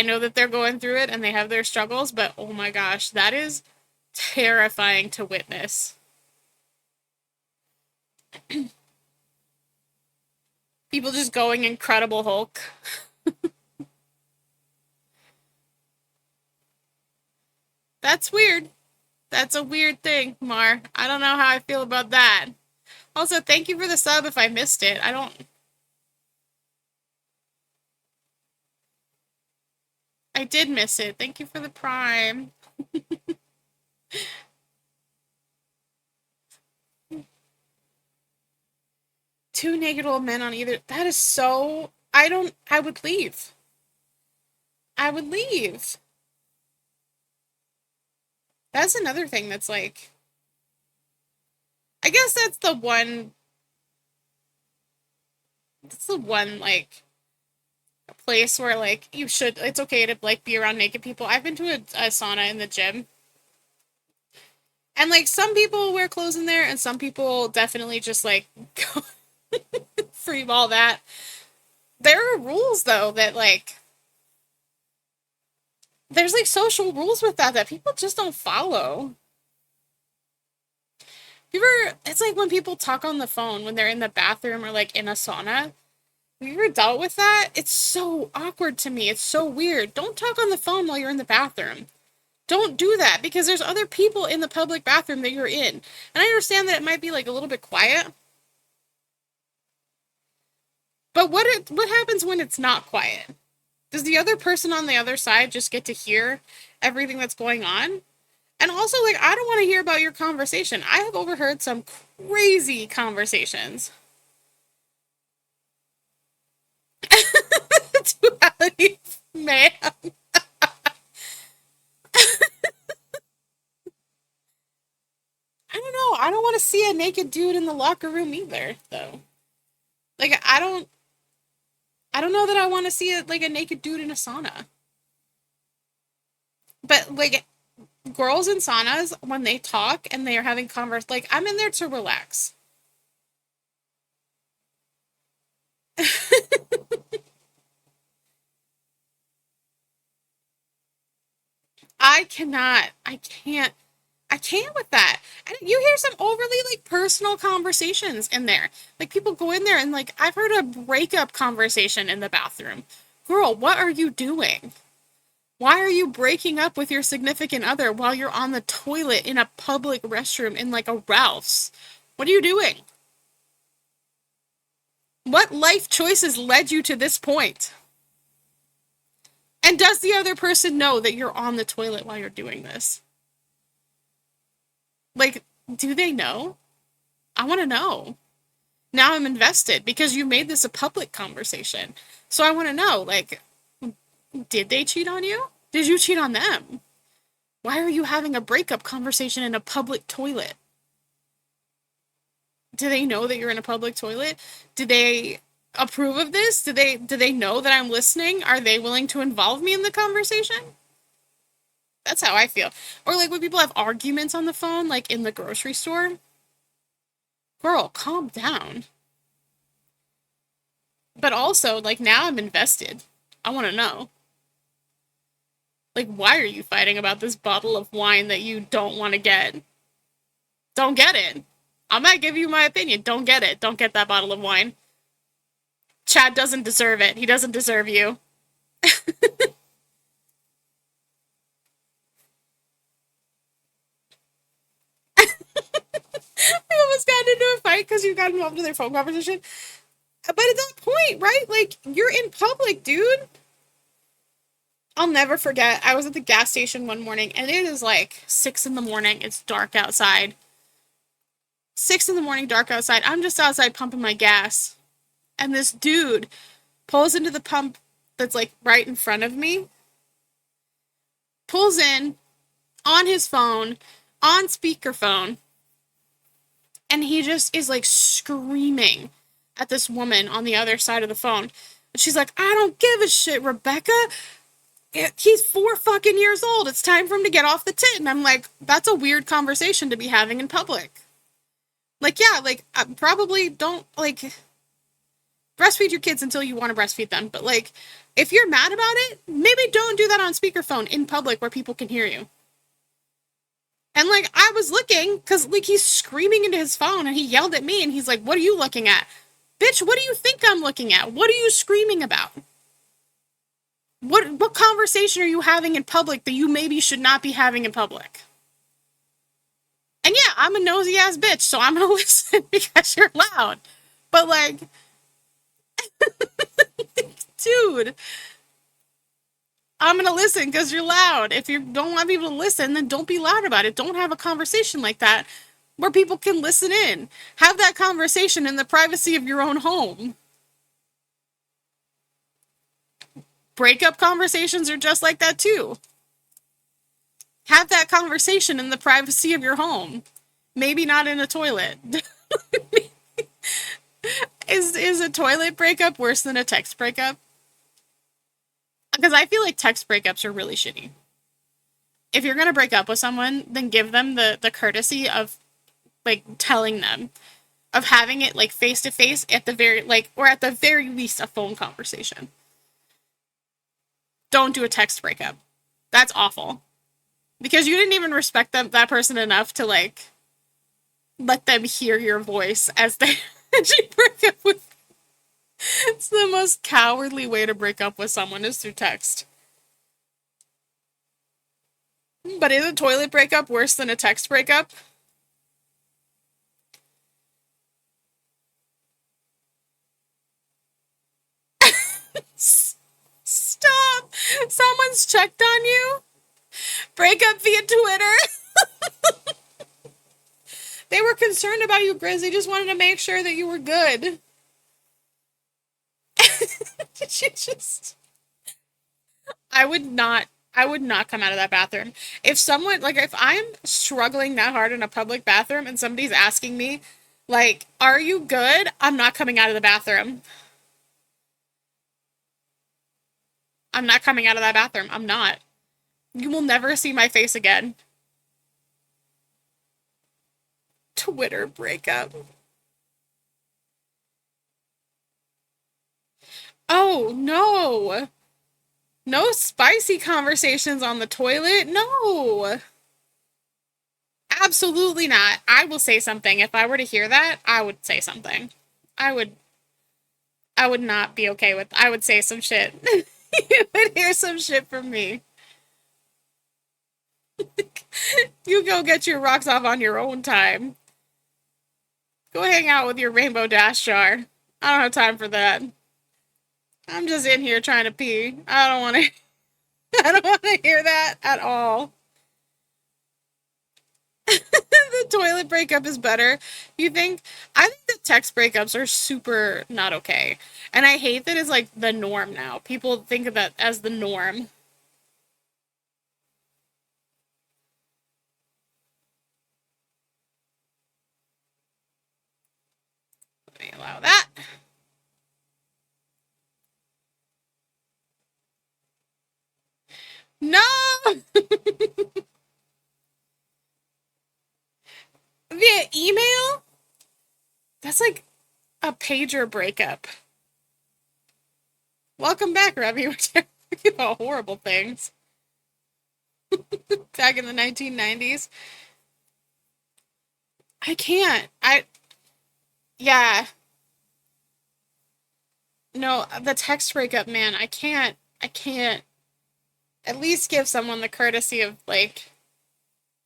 know that they're going through it and they have their struggles, but oh my gosh, that is terrifying to witness. People just going Incredible Hulk. That's weird. That's a weird thing, Mar. I don't know how I feel about that. Also, thank you for the sub if I missed it. I don't. I did miss it. Thank you for the prime. Two naked old men on either. That is so. I don't. I would leave. I would leave. That's another thing that's like. I guess that's the one. That's the one, like, place where, like, you should. It's okay to, like, be around naked people. I've been to a sauna in the gym. And, like, some people wear clothes in there, and some people definitely just, like, go free ball that. There are rules, though, that, like, there's, like, social rules with that people just don't follow. You ever, it's like when people talk on the phone when they're in the bathroom or, like, in a sauna. Have you ever dealt with that? It's so awkward to me. It's so weird. Don't talk on the phone while you're in the bathroom. Don't do that because there's other people in the public bathroom that you're in. And I understand that it might be like a little bit quiet. But what happens when it's not quiet? Does the other person on the other side just get to hear everything that's going on? And also, like, I don't want to hear about your conversation. I have overheard some crazy conversations. Duality, man. I don't know. I don't want to see a naked dude in the locker room either, though. Like, I don't know that I want to see like a naked dude in a sauna. But like girls in saunas when they talk and they are having like I'm in there to relax. I cannot. I can't with that. And you hear some overly like personal conversations in there. Like people go in there and like I've heard a breakup conversation in the bathroom. Girl, what are you doing? Why are you breaking up with your significant other while you're on the toilet in a public restroom in like a Ralph's? What are you doing? What life choices led you to this point? And does the other person know that you're on the toilet while you're doing this? Like, do they know? I want to know. Now I'm invested because you made this a public conversation. So I want to know, like, did they cheat on you? Did you cheat on them? Why are you having a breakup conversation in a public toilet? Do they know that you're in a public toilet? Do they approve of this? Do they know that I'm listening? Are they willing to involve me in the conversation? That's how I feel. Or like when people have arguments on the phone, like in the grocery store. Girl, calm down. But also, like now I'm invested. I want to know. Like, why are you fighting about this bottle of wine that you don't want to get? Don't get it. I might give you my opinion. Don't get it. Don't get that bottle of wine. Chad doesn't deserve it. He doesn't deserve you. I almost got into a fight because you got involved in their phone conversation. But at that point, right? Like, you're in public, dude. I'll never forget. I was at the gas station one morning, and it is like 6 in the morning. It's dark outside. 6 in the morning, dark outside. I'm just outside pumping my gas. And this dude pulls into the pump that's like right in front of me, pulls in on his phone, on speakerphone, and he just is like screaming at this woman on the other side of the phone. And she's like, I don't give a shit, Rebecca. He's 4 fucking years old. It's time for him to get off the tit. And I'm like, that's a weird conversation to be having in public. Like, yeah, like, probably don't, like, breastfeed your kids until you want to breastfeed them. But, like, if you're mad about it, maybe don't do that on speakerphone in public where people can hear you. And, like, I was looking, because, like, he's screaming into his phone, and he yelled at me, and he's like, what are you looking at? Bitch, what do you think I'm looking at? What are you screaming about? What conversation are you having in public that you maybe should not be having in public? And yeah, I'm a nosy ass bitch, so I'm gonna listen because you're loud. But like, dude, I'm gonna listen because you're loud. If you don't want people to listen, then don't be loud about it. Don't have a conversation like that where people can listen in. Have that conversation in the privacy of your own home. Breakup conversations are just like that too. Have that conversation in the privacy of your home. Maybe not in a toilet. Is a toilet breakup worse than a text breakup? Because I feel like text breakups are really shitty. If you're gonna break up with someone, then give them the courtesy of like telling them, of having it like face to face at the very like, or at the very least a phone conversation. Don't do a text breakup. That's awful. Because you didn't even respect that person enough to like let them hear your voice as they actually break up with. It's the most cowardly way to break up with someone is through text. But is a toilet breakup worse than a text breakup? Stop! Someone's checked on you? Break up via Twitter? They were concerned about you, Grizz. They just wanted to make sure that you were good. Did you just... I would not come out of that bathroom. If someone, like, if I'm struggling that hard in a public bathroom and somebody's asking me, like, are you good? I'm not coming out of the bathroom. I'm not coming out of that bathroom. I'm not. You will never see my face again. Twitter breakup. Oh, no. No spicy conversations on the toilet. No. Absolutely not. I will say something. If I were to hear that, I would say something. I would I would not be okay with. I would say some shit. You would hear some shit from me. You go get your rocks off on your own time. Go hang out with your rainbow dash jar. I don't have time for that. I'm just in here trying to pee. I don't want to. I don't want to hear that at all. The toilet breakup is better. You think? I think the text breakups are super not okay. And I hate that it's like the norm now. People think of that as the norm. Let me allow that. No! Via email? That's like a pager breakup. Welcome back, Remy. We're talking about horrible things. Back in the 1990s. I can't. Yeah. No, the text breakup, man. I can't at least give someone the courtesy of, like,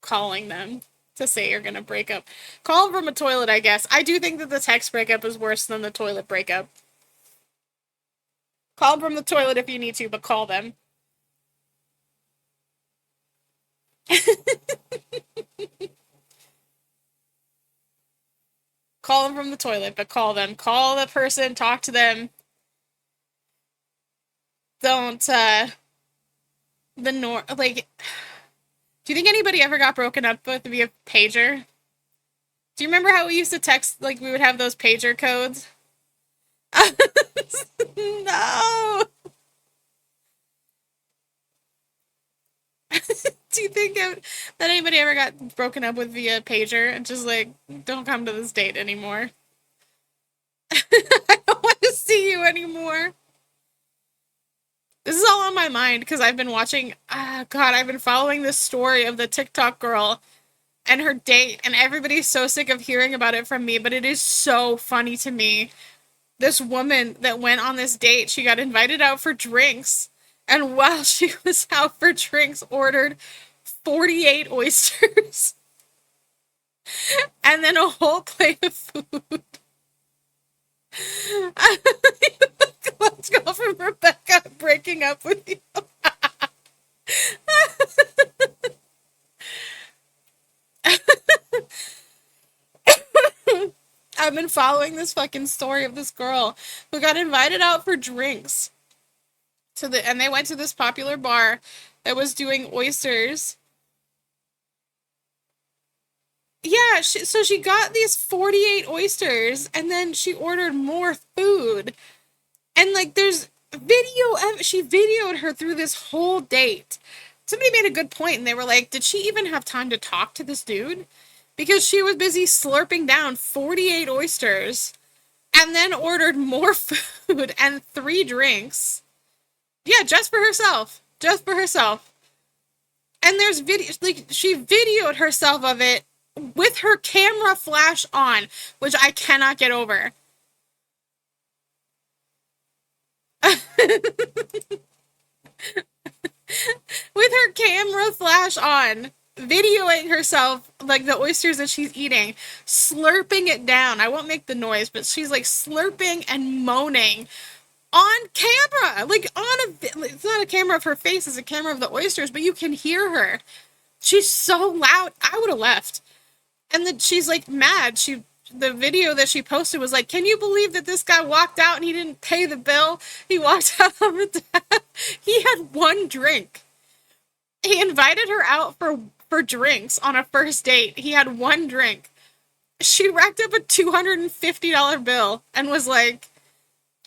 calling them to say you're gonna break up. Call them from a toilet, I guess. I do think that the text breakup is worse than the toilet breakup. Call them from the toilet if you need to, but call them. Call them from the toilet, but call them. Call the person, talk to them. Don't, the like, do you think anybody ever got broken up with via pager? Do you remember how we used to text, like, we would have those pager codes? No! Do you think that anybody ever got broken up with via pager and just like, don't come to this date anymore? I don't want to see you anymore. This is all on my mind because I've been watching, God, I've been following this story of the TikTok girl and her date, and everybody's so sick of hearing about it from me, but it is so funny to me. This woman that went on this date, she got invited out for drinks, and while she was out for drinks, ordered 48 oysters and then a whole plate of food. Let's go from Rebecca breaking up with you. I've been following this fucking story of this girl who got invited out for drinks and they went to this popular bar that was doing oysters. Yeah, so she got these 48 oysters and then she ordered more food. And like there's she videoed her through this whole date. Somebody made a good point and they were like, did she even have time to talk to this dude? Because she was busy slurping down 48 oysters and then ordered more food and 3 drinks. Yeah, just for herself. Just for herself. And there's video, like, she videoed herself of it with her camera flash on, which I cannot get over. With her camera flash on, videoing herself, like, the oysters that she's eating, slurping it down. I won't make the noise, but she's, like, slurping and moaning on camera. Like, it's not a camera of her face, it's a camera of the oysters, but you can hear her. She's so loud. I would have left. And then she's, like, mad. The video that she posted was like, can you believe that this guy walked out and he didn't pay the bill? He walked out on the tab. He had 1 drink. He invited her out for drinks on a first date. He had 1 drink. She racked up a $250 bill and was like,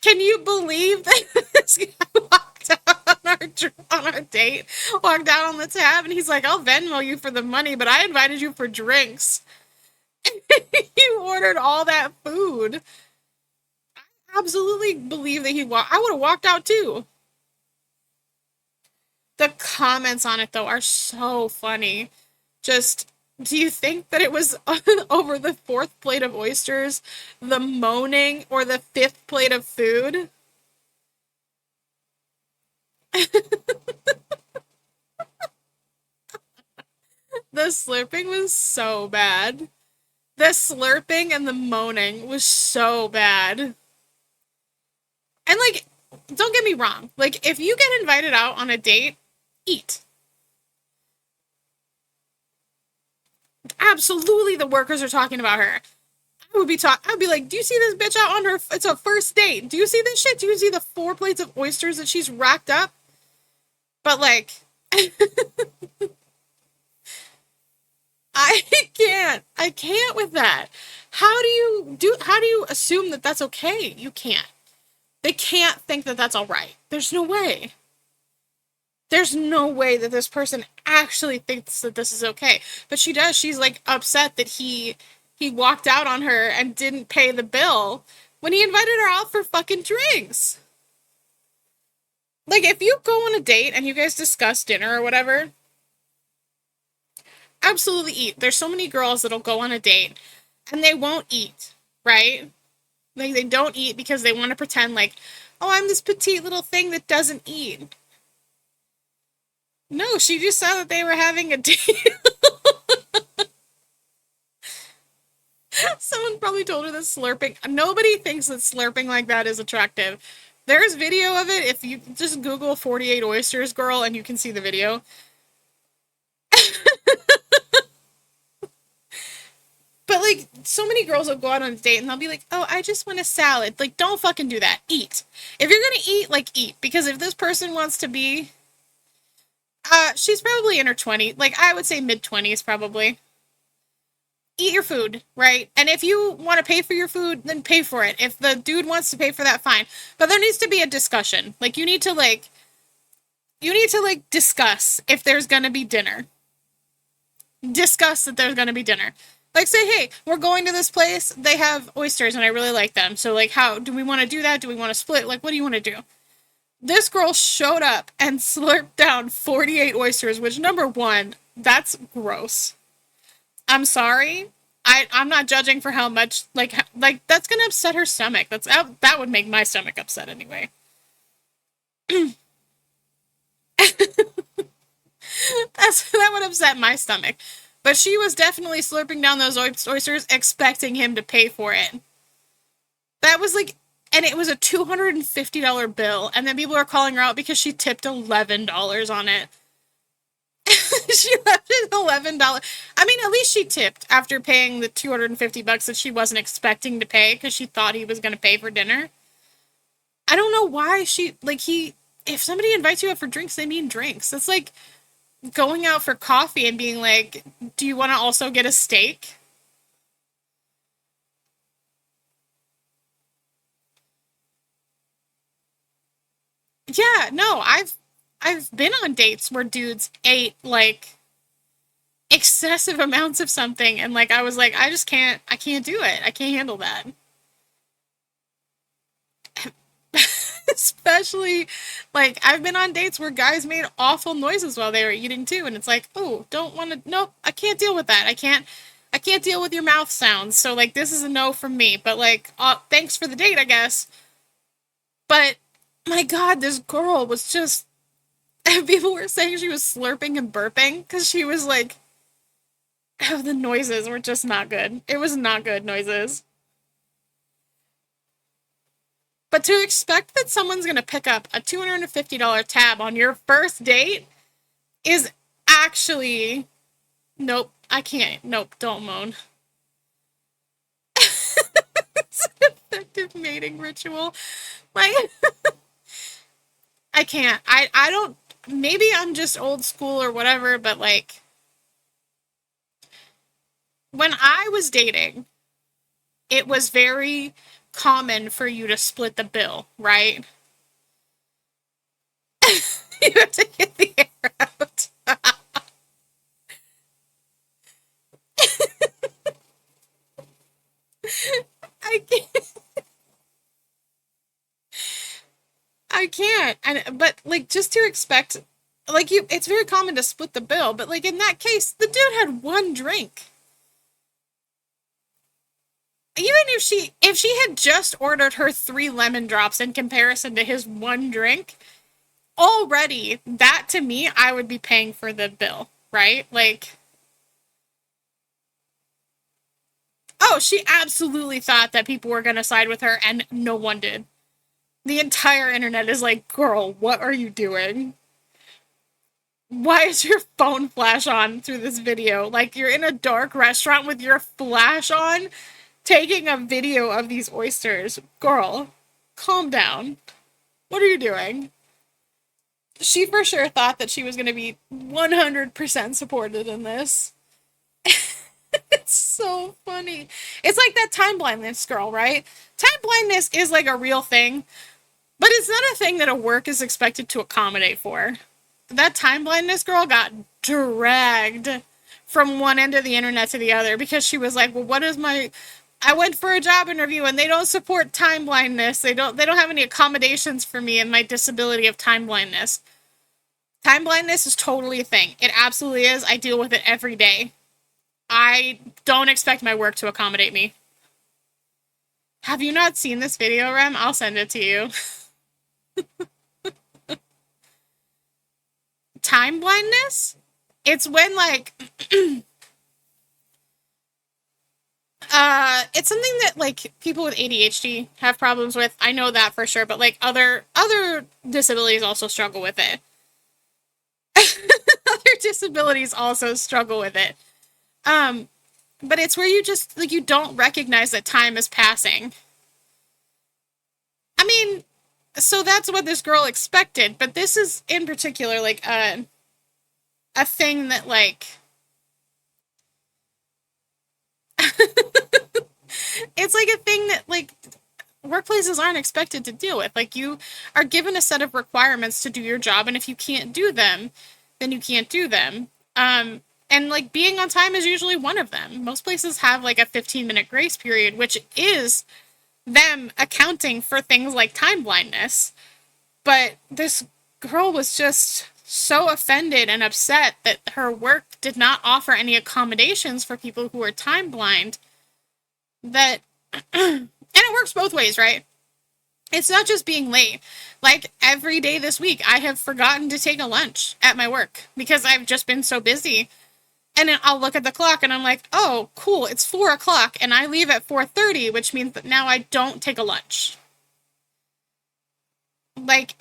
can you believe that this guy walked out on our date, walked out on the tab, and he's like, I'll Venmo you for the money, but I invited you for drinks. You ordered all that food. I absolutely believe that I would have walked out too. The comments on it, though, are so funny. Just, do you think that it was over the 4th plate of oysters, the moaning, or the 5th plate of food? The slurping was so bad. The slurping and the moaning was so bad. And, like, don't get me wrong. Like, if you get invited out on a date, eat. Absolutely the workers are talking about her. I'd be like, do you see this bitch out on it's a first date? Do you see this shit? Do you see the 4 plates of oysters that she's racked up? But, like, I can't with that. How do you assume that that's okay? You can't. They can't think that that's all right. There's no way. There's no way that this person actually thinks that this is okay. But she does. She's, like, upset that he walked out on her and didn't pay the bill when he invited her out for fucking drinks. Like, if you go on a date and you guys discuss dinner or whatever, absolutely eat. There's so many girls that'll go on a date and they won't eat, right? Like, they don't eat because they want to pretend like, oh, I'm this petite little thing that doesn't eat. No, she just saw that they were having a date. Someone probably told her that slurping. Nobody thinks that slurping like that is attractive. There's video of it. If you just Google 48 oysters girl and you can see the video. But, like, so many girls will go out on a date and they'll be like, oh, I just want a salad. Like, don't fucking do that. Eat. If you're gonna eat, like, eat. Because if this person wants to be... she's probably in her 20s. Like, I would say mid-20s, probably. Eat your food, right? And if you want to pay for your food, then pay for it. If the dude wants to pay for that, fine. But there needs to be a discussion. Like, you need to, like, discuss if there's gonna be dinner. Discuss that there's gonna be dinner. Like, say, hey, we're going to this place, they have oysters, and I really like them. So, like, how, do we want to do that? Do we want to split? Like, what do you want to do? This girl showed up and slurped down 48 oysters, which, number one, that's gross. I'm sorry. I'm not judging for how much, like, that's gonna upset her stomach. That would make my stomach upset anyway. That would upset my stomach. But she was definitely slurping down those oysters, expecting him to pay for it. That was like, and it was a $250 bill, and then people are calling her out because she tipped $11 on it. She left it $11. I mean, at least she tipped after paying the $250 that she wasn't expecting to pay because she thought he was going to pay for dinner. I don't know why if somebody invites you out for drinks, they mean drinks. It's like going out for coffee and being like, do you want to also get a steak? Yeah, no, I've been on dates where dudes ate like excessive amounts of something and like I was like, I can't do it. I can't handle that. Especially like I've been on dates where guys made awful noises while they were eating too, and it's like, oh, don't want to. No, I can't deal with that. I can't deal with your mouth sounds. So like, this is a no from me. But like, thanks for the date, I guess. But my God, this girl was just. People were saying she was slurping and burping because she was like, oh, the noises were just not good. It was not good noises. But to expect that someone's going to pick up a $250 tab on your first date is actually. Nope, I can't. Nope, don't moan. It's an effective mating ritual. Like, I can't. I don't. Maybe I'm just old school or whatever, but like, when I was dating, it was very common for you to split the bill, right? You have to get the air out. I can't. I can't. And but like just to expect like you it's very common to split the bill, but like in that case, the dude had one drink. Even if she had just ordered her 3 lemon drops in comparison to his one drink, already that to me I would be paying for the bill, right? Like, oh, she absolutely thought that people were going to side with her and no one did. The entire internet is like, "Girl, what are you doing? Why is your phone flash on through this video? Like you're in a dark restaurant with your flash on taking a video of these oysters. Girl, calm down. What are you doing?" She for sure thought that she was going to be 100% supported in this. It's so funny. It's like that time blindness girl, right? Time blindness is like a real thing, but it's not a thing that a work is expected to accommodate for. That time blindness girl got dragged from one end of the internet to the other because she was like, "Well, what is my I went for a job interview and they don't support time blindness. They don't have any accommodations for me and my disability of time blindness." Time blindness is totally a thing. It absolutely is. I deal with it every day. I don't expect my work to accommodate me. Have you not seen this video, Rem? I'll send it to you. Time blindness? It's when like it's something that like people with ADHD have problems with. I know that for sure, but like other disabilities also struggle with it. Other disabilities also struggle with it. Um but it's where you just like you don't recognize that time is passing. I mean, so that's what this girl expected, but this is in particular like a thing that like it's like a thing that like workplaces aren't expected to deal with. Like you are given a set of requirements to do your job, and if you can't do them, then you can't do them. And like being on time is usually one of them. Most places have like a 15-minute grace period, which is them accounting for things like time blindness. But this girl was just so offended and upset that her work did not offer any accommodations for people who are time blind that and it works both ways, right? It's not just being late. Like every day this week, I have forgotten to take a lunch at my work because I've just been so busy. And then I'll look at the clock and I'm like, oh, cool, it's 4 o'clock and I leave at 4:30, which means that now I don't take a lunch. Like,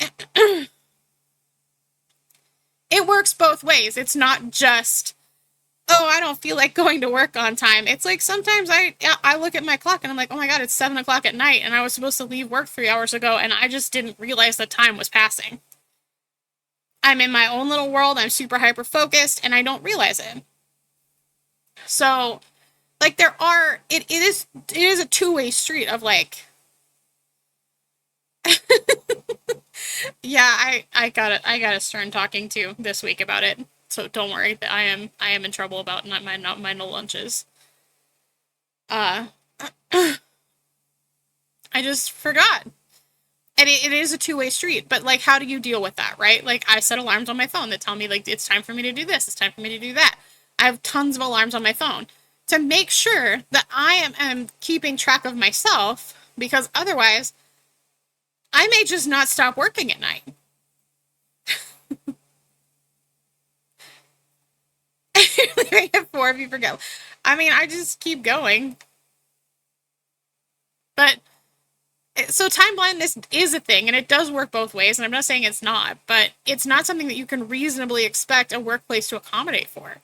it works both ways. It's not just, oh, I don't feel like going to work on time. It's like sometimes I look at my clock and I'm like, oh my God, it's 7 o'clock at night and I was supposed to leave work 3 hours ago and I just didn't realize the time was passing. I'm in my own little world. I'm super hyper focused and I don't realize it. So, like, it is a two-way street of like, yeah, I got a stern talking to this week about it. So don't worry, I am in trouble about not my no lunches. Uh, I just forgot. And it is a two-way street, but like, how do you deal with that, right? Like, I set alarms on my phone that tell me like it's time for me to do this, it's time for me to do that. I have tons of alarms on my phone to make sure that I am keeping track of myself, because otherwise I may just not stop working at night. Leaving at 4 if you forget. I mean, I just keep going. But so time blindness is a thing and it does work both ways, and I'm not saying it's not, but it's not something that you can reasonably expect a workplace to accommodate for.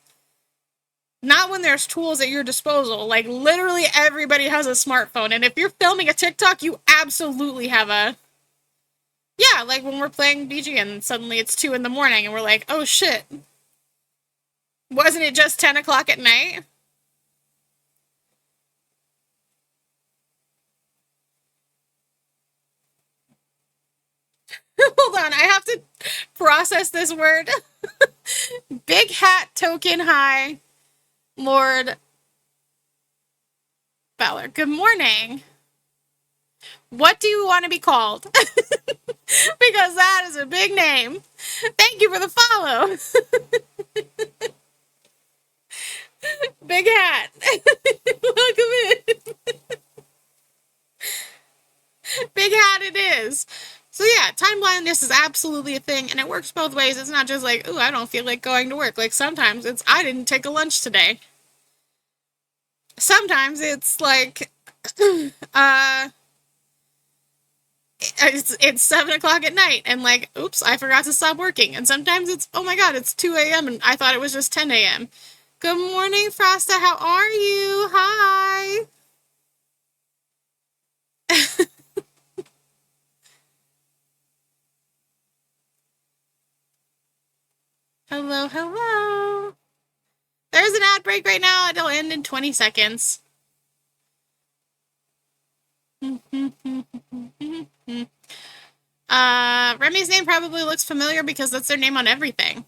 Not when there's tools at your disposal. Like, literally everybody has a smartphone, and if you're filming a TikTok, you absolutely have a... Yeah, like when we're playing BG and suddenly it's 2 in the morning and we're like, oh shit. Wasn't it just 10 o'clock at night? Hold on, I have to process this word. Big hat token high. Lord Beller. Good morning. What do you want to be called? Because that is a big name. Thank you for the follow. Big hat. Welcome in. Big hat it is. So yeah, time blindness is absolutely a thing, and it works both ways. It's not just like, ooh, I don't feel like going to work. Like, sometimes it's, I didn't take a lunch today. Sometimes it's like, uh, it's 7 o'clock at night, and like, oops, I forgot to stop working. And sometimes it's, oh my God, it's 2 a.m. and I thought it was just 10 a.m. Good morning, Frosta. How are you? Hi. Hello, hello. There's an ad break right now. It'll end in 20 seconds. Remy's name probably looks familiar because that's their name on everything.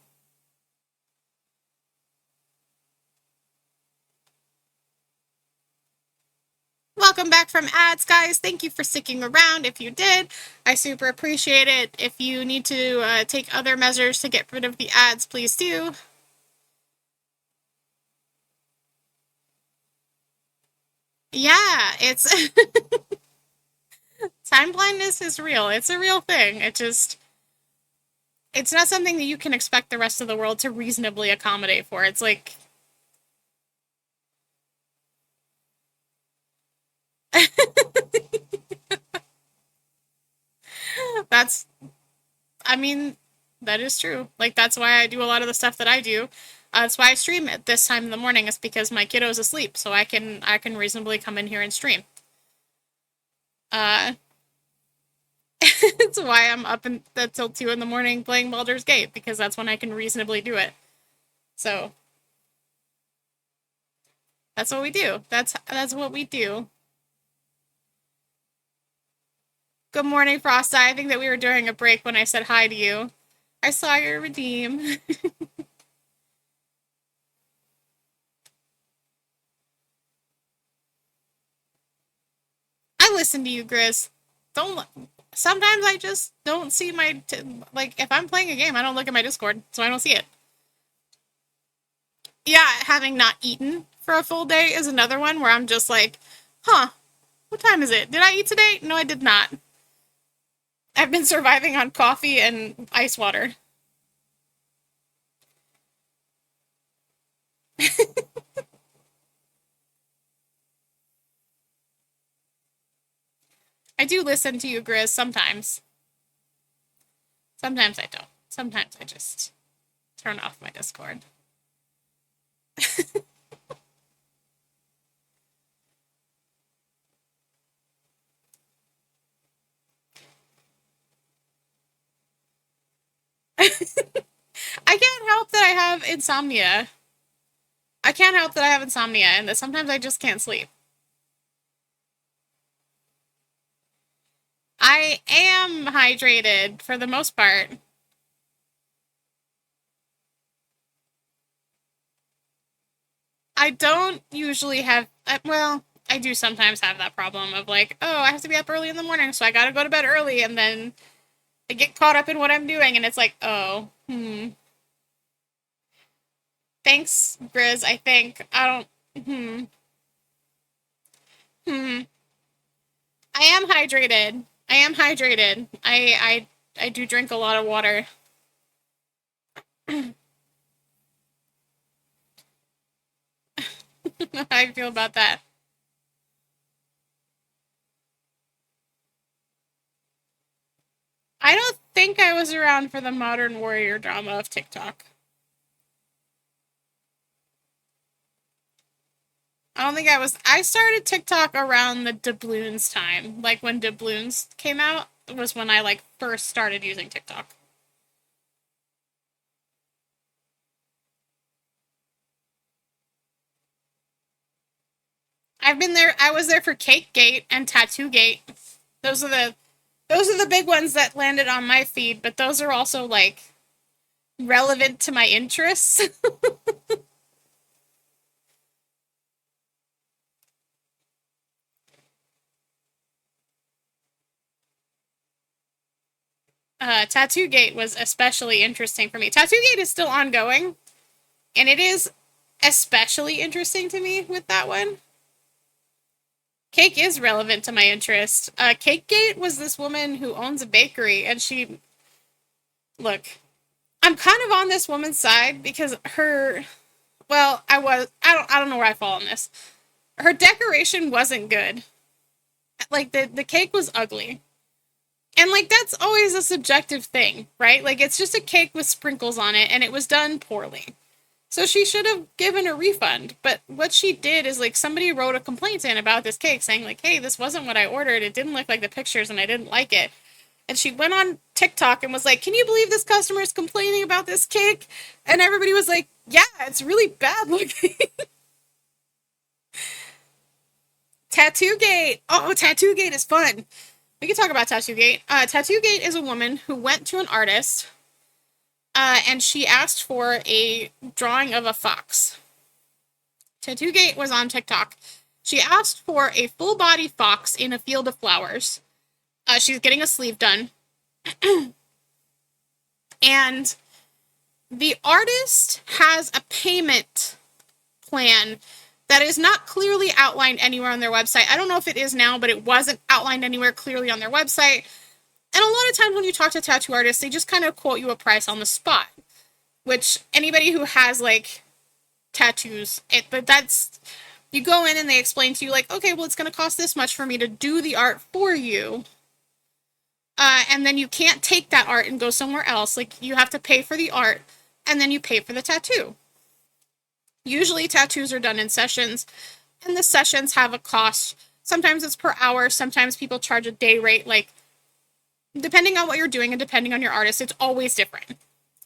Welcome back from ads, guys. Thank you for sticking around. If you did, I super appreciate it. If you need to take other measures to get rid of the ads, please do. Yeah, it's... Time blindness is real. It's a real thing. It's not something that you can expect the rest of the world to reasonably accommodate for. It's like... That's... I mean, that is true. Like, that's why I do a lot of the stuff that I do. That's why I stream at this time in the morning, is because my kiddo's asleep, so I can reasonably come in here and stream. It's why I'm up until 2 in the morning playing Baldur's Gate, because that's when I can reasonably do it. So that's what we do. That's what we do. Good morning, Frosta. I think that we were during a break when I said hi to you. I saw your redeem. I listen to you, Grizz. Sometimes I just don't see my... like, if I'm playing a game, I don't look at my Discord, so I don't see it. Yeah, having not eaten for a full day is another one where I'm just like, huh, what time is it? Did I eat today? No, I did not. I've been surviving on coffee and ice water. I do listen to you, Grizz, sometimes. Sometimes I don't. Sometimes I just turn off my Discord. I can't help that I have insomnia. I can't help that I have insomnia and that sometimes I just can't sleep. I am hydrated for the most part. I don't usually have, well, I do sometimes have that problem of like, oh, I have to be up early in the morning, so I gotta go to bed early, and then I get caught up in what I'm doing, and it's like, oh, thanks, Grizz, I think. I don't, hmm. I am hydrated. I am hydrated. I do drink a lot of water. How I feel about that. I don't think I was around for the modern warrior drama of TikTok. I don't think I was. I started TikTok around the doubloons time. Like when doubloons came out was when I like first started using TikTok. I've been there. I was there for Cake Gate and Tattoo Gate. Those are the those are the big ones that landed on my feed, but those are also like relevant to my interests. Tattoo Gate was especially interesting for me. Tattoo Gate is still ongoing, and it is especially interesting to me with that one. Cake is relevant to my interest. Cake Gate was this woman who owns a bakery, and she look. I'm kind of on this woman's side because her. Well, I was. I don't know where I fall on this. Her decoration wasn't good. Like the cake was ugly. And like that's always a subjective thing, right? Like it's just a cake with sprinkles on it and it was done poorly. So she should have given a refund. But what she did is like somebody wrote a complaint in about this cake saying like, "Hey, this wasn't what I ordered. It didn't look like the pictures and I didn't like it." And she went on TikTok and was like, "Can you believe this customer is complaining about this cake?" And everybody was like, "Yeah, it's really bad looking." Tattoo Gate. Oh, Tattoo Gate is fun. We can talk about Tattoo Gate. Tattoo Gate is a woman who went to an artist and she asked for a drawing of a fox. Tattoo Gate was on TikTok. She asked for a full body fox in a field of flowers. She's getting a sleeve done. And the artist has a payment plan that is not clearly outlined anywhere on their website. I don't know if it is now, but it wasn't outlined anywhere clearly on their website. And a lot of times when you talk to tattoo artists, they just kind of quote you a price on the spot, which anybody who has like tattoos, that's you go in and they explain to you like, okay, well, it's going to cost this much for me to do the art for you. And then you can't take that art and go somewhere else. Like you have to pay for the art and then you pay for the tattoo. Usually tattoos are done in sessions and the sessions have a cost. Sometimes it's per hour. Sometimes people charge a day rate. Like depending on what you're doing and depending on your artist, it's always different.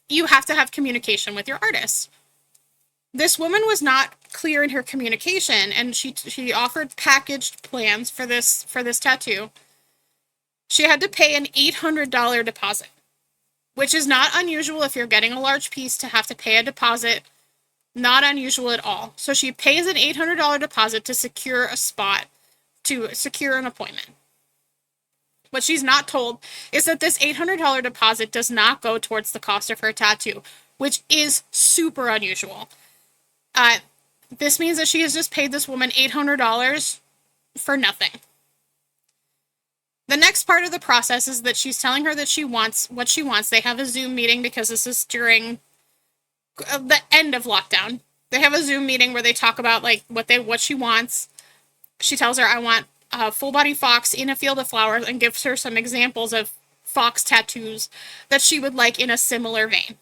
You have to have communication with your artist. This woman was not clear in her communication and she offered packaged plans for this tattoo. She had to pay an $800 deposit, which is not unusual if you're getting a large piece to have to pay a deposit. Not unusual at all. So she pays an $800 deposit to secure a spot, to secure an appointment. What she's not told is that this $800 deposit does not go towards the cost of her tattoo, which is super unusual. Uh, this means that she has just paid this woman $800 for nothing. the next part of the process is that she's telling her that she wants what she wants. They have a Zoom meeting because this is during the end of lockdown. They have a Zoom meeting where they talk about like what she wants. She tells her, I want a full body fox in a field of flowers, and gives her some examples of fox tattoos that she would like in a similar vein.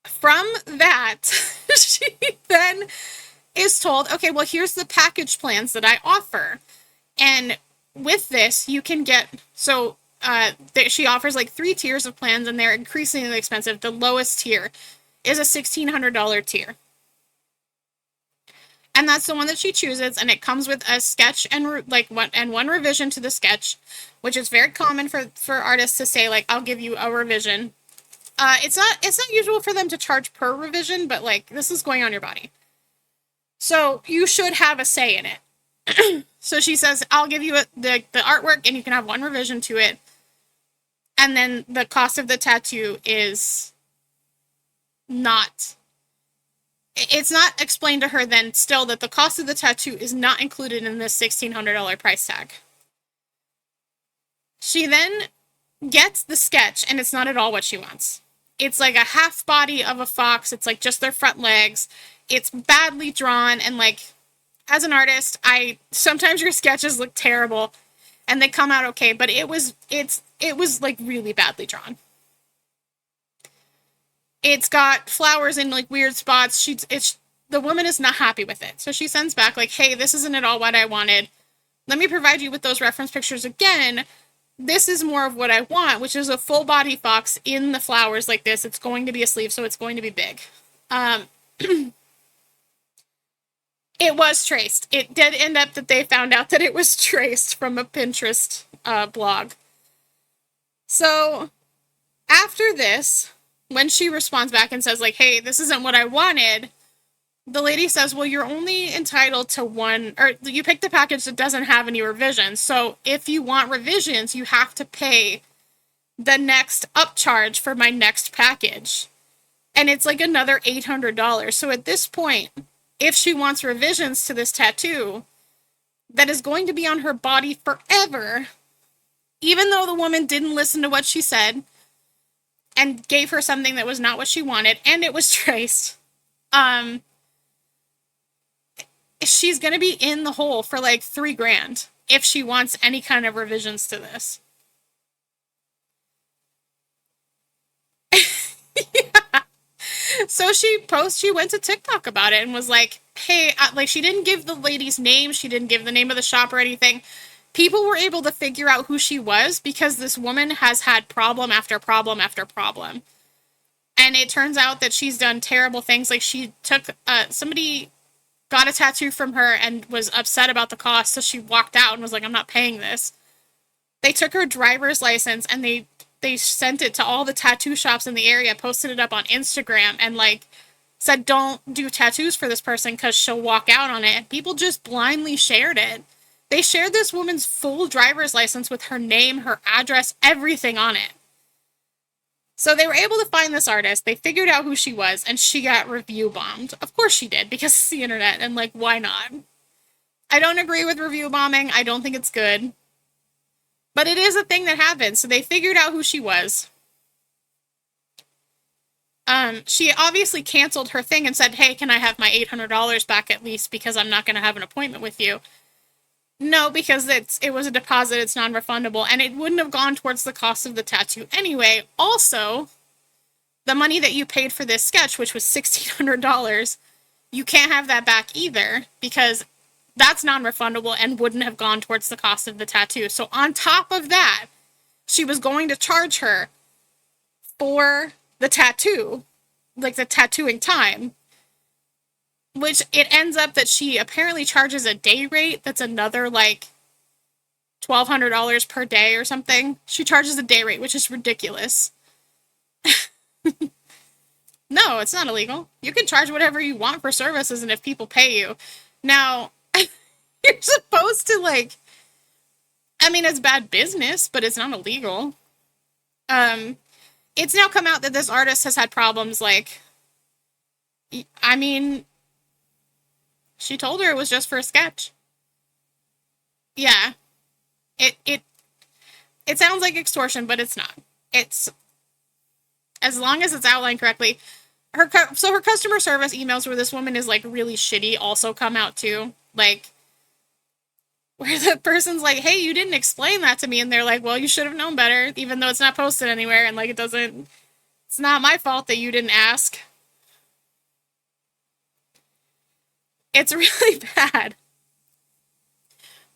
From that, she then is told, okay, well, here's the package plans that I offer. And with this, you can get, so she offers like 3 tiers of plans, and they're increasingly expensive. The lowest tier is a $1,600 tier. And that's the one that she chooses, and it comes with a sketch and one revision to the sketch, which is very common for artists to say, like, I'll give you a revision. It's not usual for them to charge per revision, but like, this is going on your body. So you should have a say in it. So she says, I'll give you the artwork, and you can have one revision to it. And then the cost of the tattoo is not, it's not explained to her then still that the cost of the tattoo is not included in this $1,600 price tag. She then gets the sketch, and it's not at all what she wants. It's like a half body of a fox. It's like just their front legs. It's badly drawn, and like, as an artist, sometimes your sketches look terrible and they come out okay, but it was like really badly drawn. It's got flowers in like weird spots. The woman is not happy with it. So she sends back like, hey, this isn't at all what I wanted. Let me provide you with those reference pictures again. This is more of what I want, which is a full body fox in the flowers like this. It's going to be a sleeve, so it's going to be big. It was traced. It did end up that they found out that it was traced from a Pinterest blog. So after this, when she responds back and says like, hey, this isn't what I wanted, the lady says, well, you're only entitled to one, or you picked the package that doesn't have any revisions. So if you want revisions, you have to pay the next upcharge for my next package. And it's like another $800. So at this point, if she wants revisions to this tattoo that is going to be on her body forever, even though the woman didn't listen to what she said and gave her something that was not what she wanted, and it was traced, she's going to be in the hole for like $3,000 if she wants any kind of revisions to this. Yeah. So she went to TikTok about it and was like, hey, like, she didn't give the lady's name. She didn't give the name of the shop or anything. People were able to figure out who she was because this woman has had problem after problem after problem. And it turns out that she's done terrible things. Like, she took, somebody got a tattoo from her and was upset about the cost, so she walked out and was like, I'm not paying this. They took her driver's license and they sent it to all the tattoo shops in the area, posted it up on Instagram, and like said, don't do tattoos for this person because she'll walk out on it. And people just blindly shared it. They shared this woman's full driver's license with her name, her address, everything on it. So they were able to find this artist. They figured out who she was, and she got review bombed. Of course she did, because it's the internet, and like, why not? I don't agree with review bombing. I don't think it's good. But it is a thing that happens. So they figured out who she was. She obviously canceled her thing and said, hey, can I have my $800 back at least because I'm not going to have an appointment with you? No, because it was a deposit. It's non-refundable. And it wouldn't have gone towards the cost of the tattoo anyway. Also, the money that you paid for this sketch, which was $1,600, you can't have that back either because that's non-refundable and wouldn't have gone towards the cost of the tattoo. So on top of that, she was going to charge her for the tattoo, like the tattooing time, which it ends up that she apparently charges a day rate that's another like $1,200 per day or something. She charges a day rate, which is ridiculous. No, it's not illegal. You can charge whatever you want for services, and if people pay you. Now, you're supposed to, like, I mean, it's bad business, but it's not illegal. It's now come out that this artist has had problems, like, I mean, she told her it was just for a sketch. Yeah. It it it sounds like extortion, but it's not. It's as long as it's outlined correctly. Her customer service emails where this woman is like really shitty also come out too. Like where the person's like, "Hey, you didn't explain that to me," and they're like, "Well, you should have known better," even though it's not posted anywhere, and like it doesn't. It's not my fault that you didn't ask. It's really bad.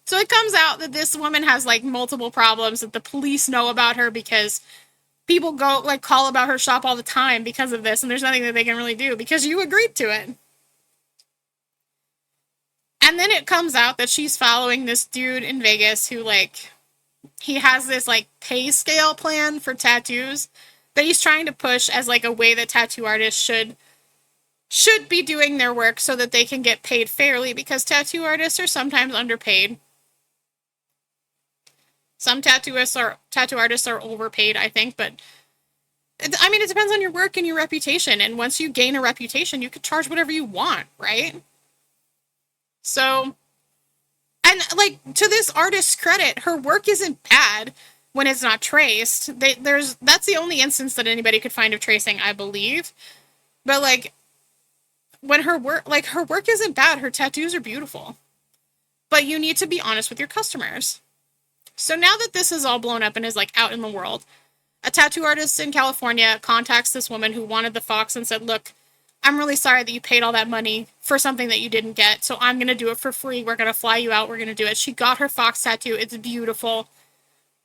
So it comes out that this woman has like multiple problems that the police know about her because people go like call about her shop all the time because of this, and there's nothing that they can really do because you agreed to it. And then it comes out that she's following this dude in Vegas who like he has this like pay scale plan for tattoos that he's trying to push as like a way that tattoo artists should be doing their work so that they can get paid fairly because tattoo artists are sometimes underpaid. Some tattoo artists are overpaid, I think, but I mean, it depends on your work and your reputation. And once you gain a reputation, you could charge whatever you want, right? So, and like to this artist's credit, her work isn't bad when it's not traced. That's the only instance that anybody could find of tracing, I believe. But like when her work isn't bad, her tattoos are beautiful. But you need to be honest with your customers. So now that this is all blown up and is like out in the world, a tattoo artist in California contacts this woman who wanted the fox and said, "Look, I'm really sorry that you paid all that money for something that you didn't get, so I'm going to do it for free. We're going to fly you out. We're going to do it." She got her fox tattoo. It's beautiful.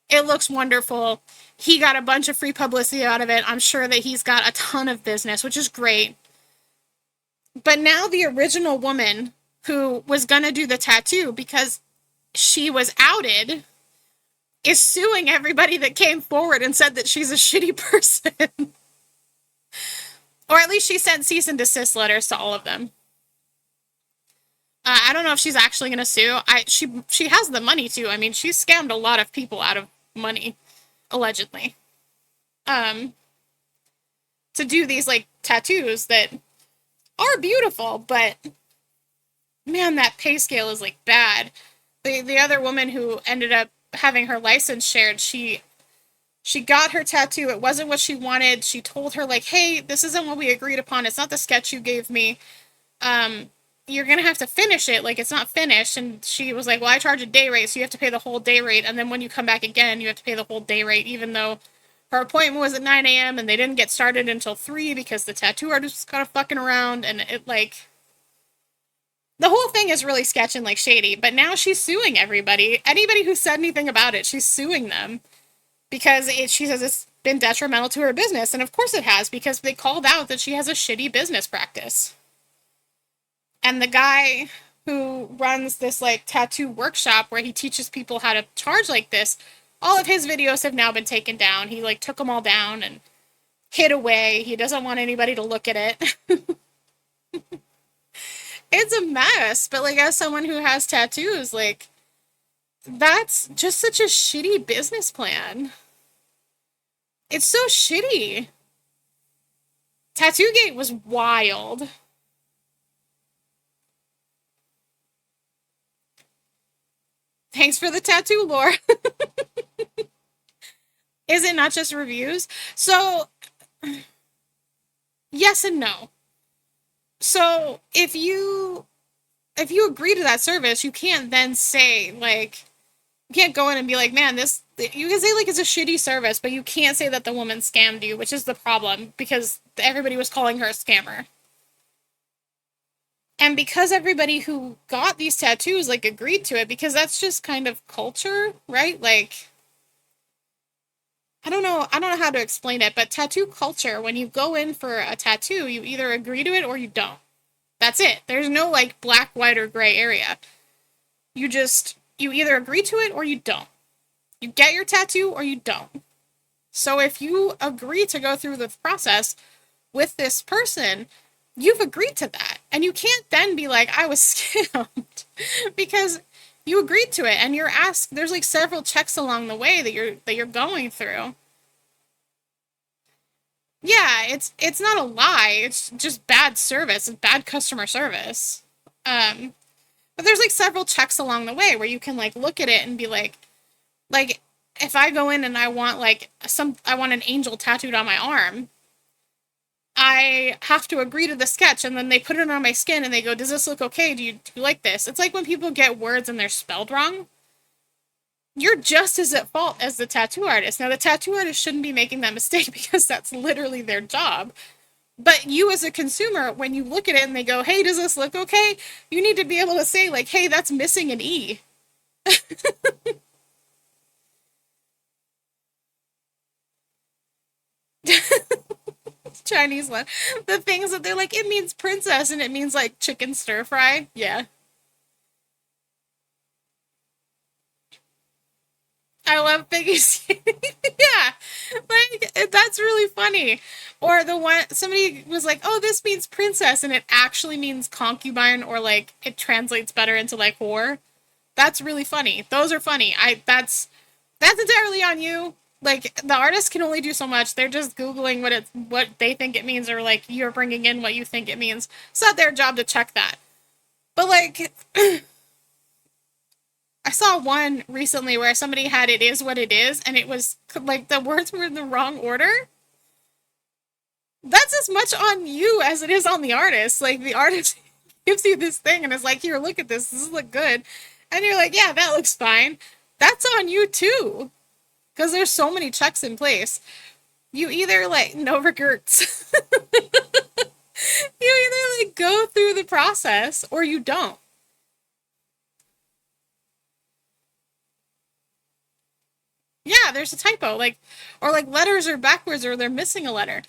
It looks wonderful. He got a bunch of free publicity out of it. I'm sure that he's got a ton of business, which is great. But now the original woman who was going to do the tattoo because she was outed is suing everybody that came forward and said that she's a shitty person. Or at least she sent cease and desist letters to all of them. I don't know if she's actually going to sue. She has the money to. I mean, she's scammed a lot of people out of money, allegedly, um, to do these like tattoos that are beautiful, but man, that pay scale is like bad. The other woman who ended up having her license shared, she got her tattoo. It wasn't what she wanted. She told her like, "Hey, this isn't what we agreed upon. It's not the sketch you gave me. Um, you're gonna have to finish it. Like it's not finished." And she was like, "Well, I charge a day rate, so you have to pay the whole day rate. And then when you come back again, you have to pay the whole day rate, even though her appointment was at 9 a.m. and they didn't get started until 3 because the tattoo artist was kind of fucking around." And it like the whole thing is really sketchy and like shady. But now she's suing everybody. Anybody who said anything about it, she's suing them because she says it's been detrimental to her business. And of course it has, because they called out that she has a shitty business practice. And the guy who runs this like tattoo workshop where he teaches people how to charge like this, all of his videos have now been taken down. He like took them all down and hid away. He doesn't want anybody to look at it. It's a mess. But like as someone who has tattoos, like that's just such a shitty business plan. It's so shitty. Tattoogate was wild. Thanks for the tattoo lore. Is it not just reviews? So, yes and no. So, if you agree to that service, you can't then say like you can't go in and be like, "Man, this." You can say like it's a shitty service, but you can't say that the woman scammed you, which is the problem because everybody was calling her a scammer. And because everybody who got these tattoos like agreed to it, because that's just kind of culture, right? Like I don't know how to explain it, but tattoo culture, when you go in for a tattoo, you either agree to it or you don't. That's it. There's no like black, white, or gray area. You either agree to it or you don't. You get your tattoo or you don't. So if you agree to go through the process with this person, you've agreed to that. And you can't then be like, "I was scammed," because you agreed to it and you're asked there's like several checks along the way that you're going through. Yeah, it's not a lie. It's just bad service. It's bad customer service. Um But there's like several checks along the way where you can like look at it and be like if I go in and I want I want an angel tattooed on my arm, I have to agree to the sketch, and then they put it on my skin and they go, "Does this look okay? Do you like this?" It's like when people get words and they're spelled wrong. You're just as at fault as the tattoo artist. Now, the tattoo artist shouldn't be making that mistake because that's literally their job. But you, as a consumer, when you look at it and they go, "Hey, does this look okay?" You need to be able to say, like, "Hey, that's missing an E." Chinese one. The things that they're like, it means princess and it means like chicken stir fry. Yeah. I love Biggie's. Yeah. Like, that's really funny. Or the one, somebody was like, oh, this means princess, and it actually means concubine, or like it translates better into like whore. That's really funny. Those are funny. That's entirely on you. Like, the artist can only do so much. They're just googling what they think it means, or like you're bringing in what you think it means. It's not their job to check that. But like, I saw one recently where somebody had "it is what it is," and it was like the words were in the wrong order. That's as much on you as it is on the artist. Like, the artist gives you this thing and is like, "Here, look at this. This look good," and you're like, "Yeah, that looks fine." That's on you too, because there's so many checks in place. You either like no regrets. You either like go through the process or you don't. Yeah, there's a typo, like, or like letters are backwards or they're missing a letter.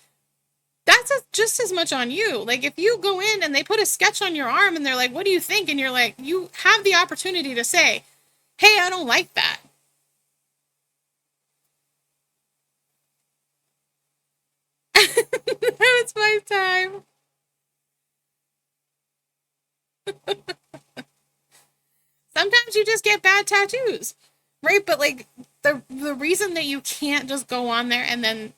That's just as much on you. Like, if you go in and they put a sketch on your arm and they're like, "What do you think?" and you're like, you have the opportunity to say, "Hey, I don't like that." It's my time. Sometimes you just get bad tattoos, right? But like, the reason that you can't just go on there and then,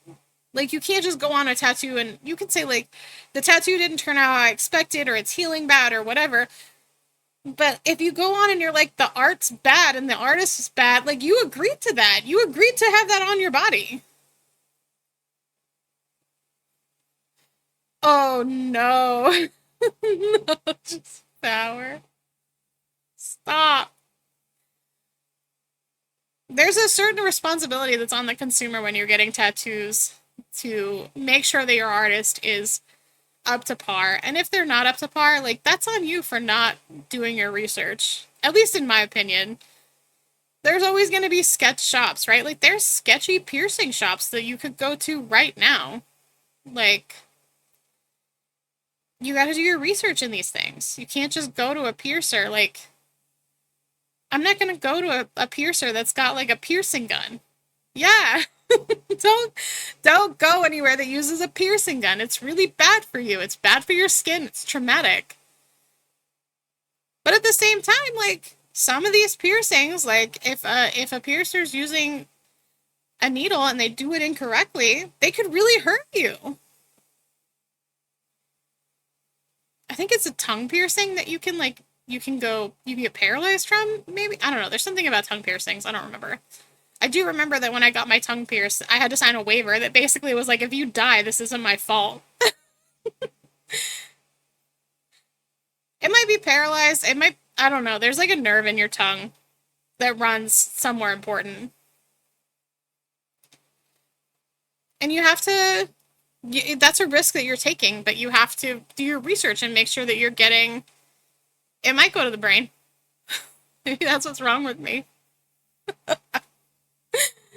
like, you can't just go on a tattoo and you can say like, the tattoo didn't turn out how I expected, or it's healing bad, or whatever. But if you go on and you're like, the art's bad and the artist is bad, like, you agreed to that. You agreed to have that on your body. Oh no. No, just sour. Stop. There's a certain responsibility that's on the consumer when you're getting tattoos to make sure that your artist is up to par. And if they're not up to par, like, that's on you for not doing your research. At least in my opinion. There's always going to be sketch shops, right? Like, there's sketchy piercing shops that you could go to right now. Like, you got to do your research in these things. You can't just go to a piercer. Like, I'm not going to go to a piercer that's got like a piercing gun. Yeah. don't don't go anywhere that uses a piercing gun. It's really bad for you. It's bad for your skin. It's traumatic. But at the same time, like, some of these piercings, like, if a piercer's using a needle and they do it incorrectly, they could really hurt you. I think it's a tongue piercing that you can like, you can get paralyzed from, maybe. I don't know. There's something about tongue piercings. I don't remember. I do remember that when I got my tongue pierced, I had to sign a waiver that basically was like, if you die, this isn't my fault. It might be paralyzed. It might, I don't know. There's like a nerve in your tongue that runs somewhere important. And you have to, that's a risk that you're taking, but you have to do your research and make sure that you're getting, it might go to the brain. Maybe that's what's wrong with me.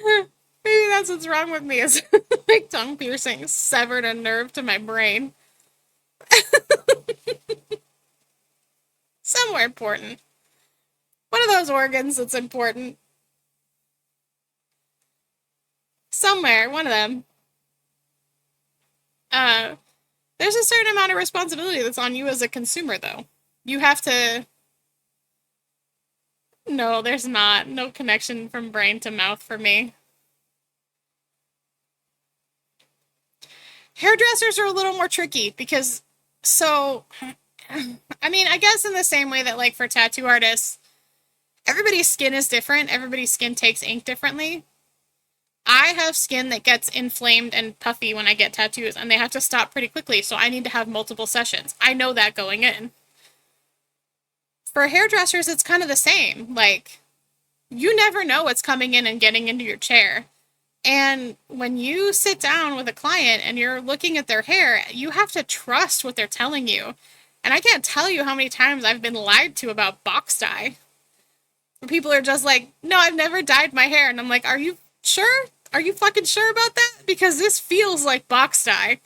Maybe that's what's wrong with me is like tongue piercing severed a nerve to my brain. Somewhere important. One of those organs that's important. Somewhere, one of them. Uh, there's a certain amount of responsibility that's on you as a consumer, though. You have to. No, there's not. No connection from brain to mouth for me. Hairdressers are a little more tricky because, so, I mean, I guess in the same way that, like, for tattoo artists, everybody's skin is different. Everybody's skin takes ink differently. I have skin that gets inflamed and puffy when I get tattoos, and they have to stop pretty quickly, so I need to have multiple sessions. I know that going in. For hairdressers, it's kind of the same. Like, you never know what's coming in and getting into your chair. And when you sit down with a client and you're looking at their hair, you have to trust what they're telling you. And I can't tell you how many times I've been lied to about box dye. People are just like, no, I've never dyed my hair. And I'm like, are you sure? Are you fucking sure about that? Because this feels like box dye.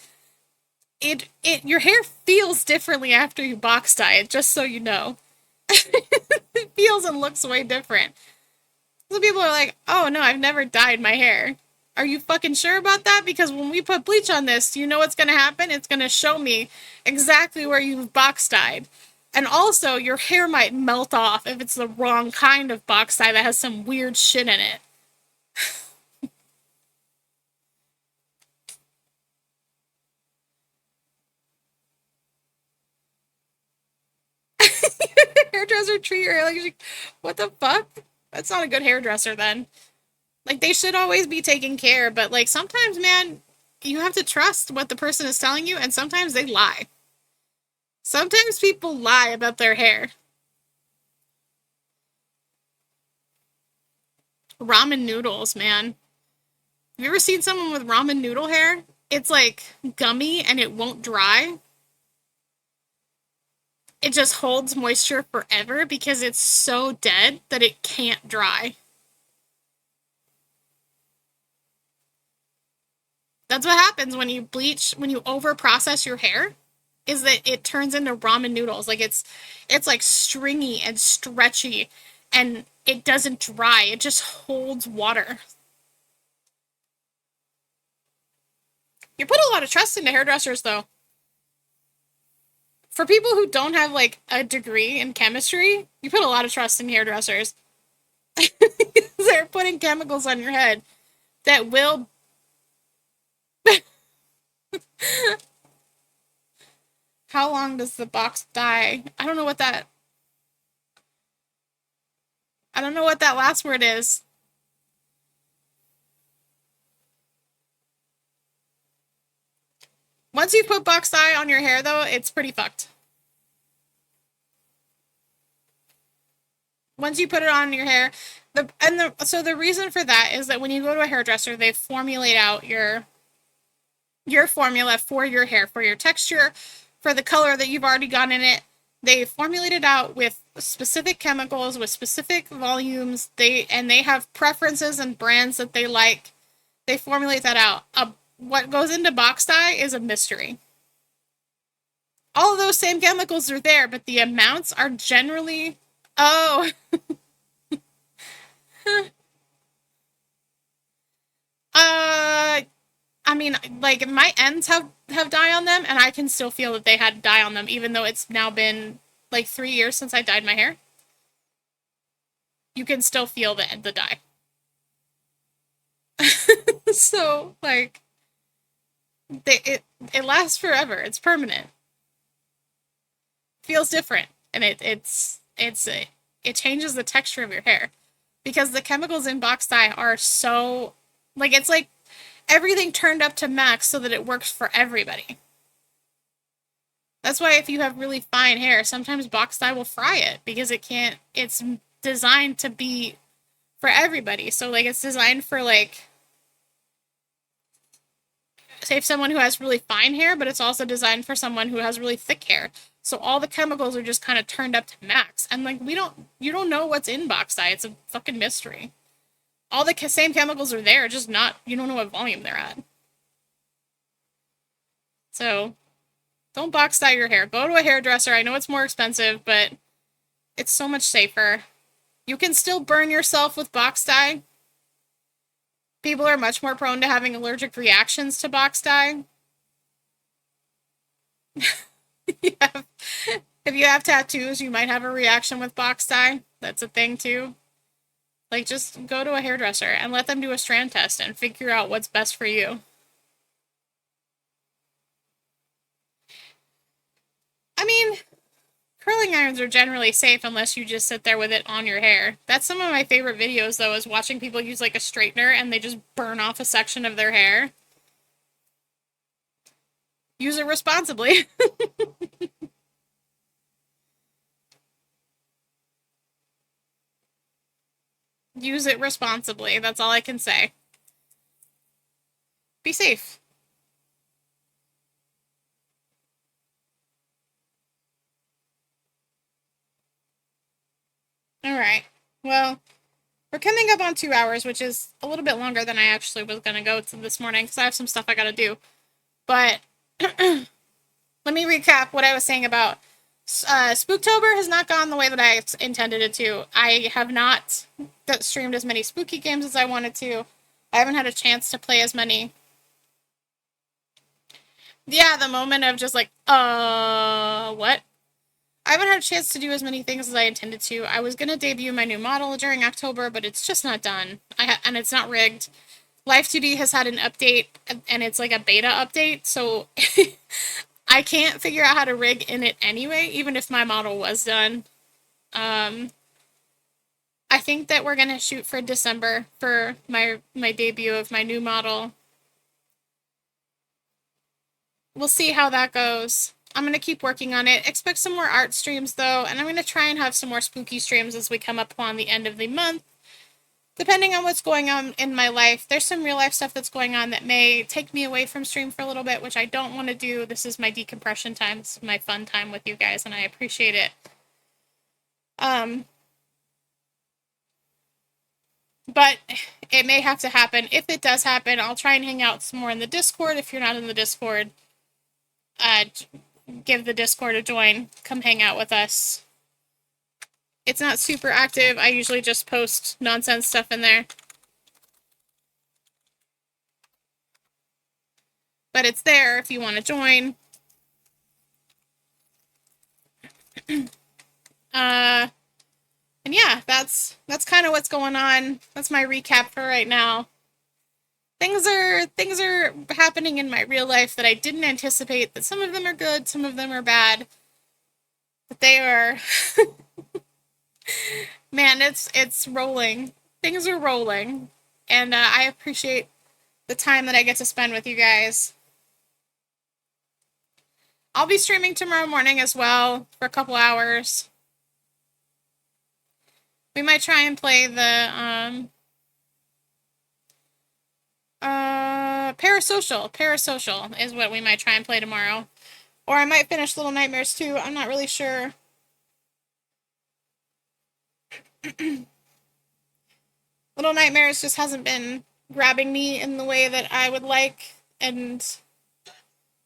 Your hair feels differently after you box dye it, just so you know. It feels and looks way different. So people are like, oh no, I've never dyed my hair. Are you fucking sure about that? Because when we put bleach on this, do you know what's going to happen? It's going to show me exactly where you've box dyed. And also, your hair might melt off if it's the wrong kind of box dye that has some weird shit in it. Hairdresser treat your hair like, what the fuck? That's not a good hairdresser then. Like, they should always be taking care, but like sometimes, man, you have to trust what the person is telling you, and sometimes they lie. Sometimes people lie about their hair. Ramen noodles, man. Have you ever seen someone with ramen noodle hair? It's like gummy and it won't dry. It just holds moisture forever because it's so dead that it can't dry. That's what happens when you bleach, when you over process your hair, is that it turns into ramen noodles. Like it's like stringy and stretchy and it doesn't dry. It just holds water. You put a lot of trust into hairdressers though. For people who don't have like a degree in chemistry, you put a lot of trust in hairdressers. They're putting chemicals on your head that will. How long does the box dye? I don't know what that. I don't know what that last word is. Once you put box dye on your hair, though, it's pretty fucked. Once you put it on your hair, so the reason for that is that when you go to a hairdresser, they formulate out your formula for your hair, for your texture, for the color that you've already got in it. They formulate it out with specific chemicals, with specific volumes. They have preferences and brands that they like. They formulate that out. What goes into box dye is a mystery. All of those same chemicals are there, but the amounts are generally. Oh, uh, I mean, like my ends have dye on them, and I can still feel that they had dye on them, even though it's now been like 3 years since I dyed my hair. You can still feel the dye. So like, it lasts forever. It's permanent. Feels different, and it changes the texture of your hair because the chemicals in box dye are so like it's like everything turned up to max so that it works for everybody. That's why if you have really fine hair, sometimes box dye will fry it because it can't. It's designed to be for everybody. So like it's designed for like say someone who has really fine hair, but it's also designed for someone who has really thick hair. So all the chemicals are just kind of turned up to max, and like you don't know what's in box dye. It's a fucking mystery. All the same chemicals are there, just not you don't know what volume they're at. So don't box dye your hair. Go to a hairdresser. I know it's more expensive, but it's so much safer. You can still burn yourself with box dye. People are much more prone to having allergic reactions to box dye. Yeah. If you have tattoos, you might have a reaction with box dye. That's a thing too. Like, just go to a hairdresser and let them do a strand test and figure out what's best for you. I mean, curling irons are generally safe unless you just sit there with it on your hair. That's some of my favorite videos, though, is watching people use like a straightener and they just burn off a section of their hair. Use it responsibly. Use it responsibly. That's all I can say. Be safe. Alright. Well, we're coming up on 2 hours, which is a little bit longer than I actually was going to go to this morning, because I have some stuff I got to do. But let me recap what I was saying about Spooktober has not gone the way that I intended it to. I have not streamed as many spooky games as I wanted to. I haven't had a chance to play as many. Yeah, the moment of just like, what? I haven't had a chance to do as many things as I intended to. I was going to debut my new model during October, but it's just not done. And it's not rigged. Life 2D has had an update, and it's like a beta update, so I can't figure out how to rig in it anyway, even if my model was done. I think that we're going to shoot for December for my debut of my new model. We'll see how that goes. I'm going to keep working on it. Expect some more art streams, though, and I'm going to try and have some more spooky streams as we come up on the end of the month. Depending on what's going on in my life, there's some real life stuff that's going on that may take me away from stream for a little bit, which I don't want to do. This is my decompression time. This is my fun time with you guys, and I appreciate it. But it may have to happen. If it does happen, I'll try and hang out some more in the Discord. If you're not in the Discord, give the Discord a join. Come hang out with us. It's not super active. I usually just post nonsense stuff in there. But it's there if you want to join. And yeah, that's kind of what's going on. That's my recap for right now. Things are happening in my real life that I didn't anticipate. That some of them are good, some of them are bad. But they are man, it's rolling. Things are rolling. And I appreciate the time that I get to spend with you guys. I'll be streaming tomorrow morning as well for a couple hours. We might try and play the Parasocial. Parasocial is what we might try and play tomorrow. Or I might finish Little Nightmares too. I'm not really sure. Little Nightmares just hasn't been grabbing me in the way that I would like, and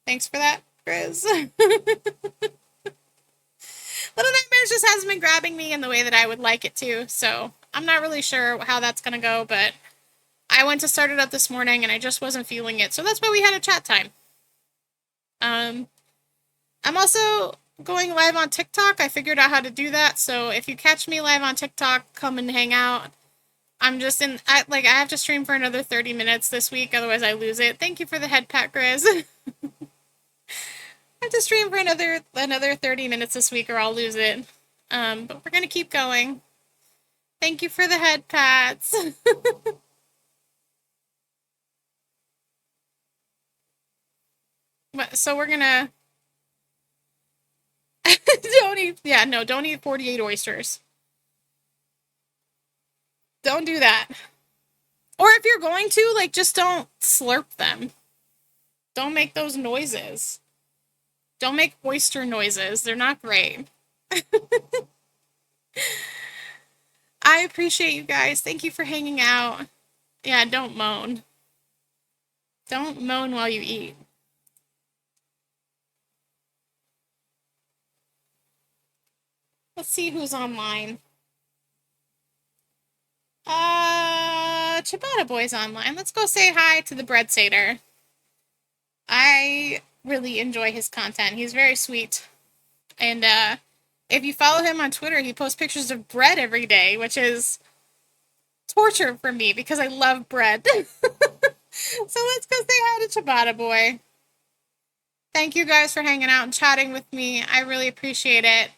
thanks for that, Grizz. Little Nightmares just hasn't been grabbing me in the way that I would like it to, so I'm not really sure how that's gonna go, but I went to start it up this morning and I just wasn't feeling it, so that's why we had a chat time. I'm also going live on TikTok. I figured out how to do that, so if you catch me live on TikTok, come and hang out. I'm just I have to stream for another 30 minutes this week, otherwise I lose it. Thank you for the head pat, Grizz. I have to stream for another 30 minutes this week or I'll lose it. But we're gonna keep going. Thank you for the head pats. So we're gonna don't eat 48 oysters. Don't do that. Or if you're going to, like, just don't slurp them. Don't make those noises. Don't make oyster noises. They're not great. I appreciate you guys. Thank you for hanging out. Yeah, don't moan. Don't moan while you eat. Let's see who's online. Ciabatta Boy's online. Let's go say hi to the Bread Satyr. I really enjoy his content. He's very sweet. And if you follow him on Twitter, he posts pictures of bread every day, which is torture for me because I love bread. So let's go say hi to Ciabatta Boy. Thank you guys for hanging out and chatting with me. I really appreciate it.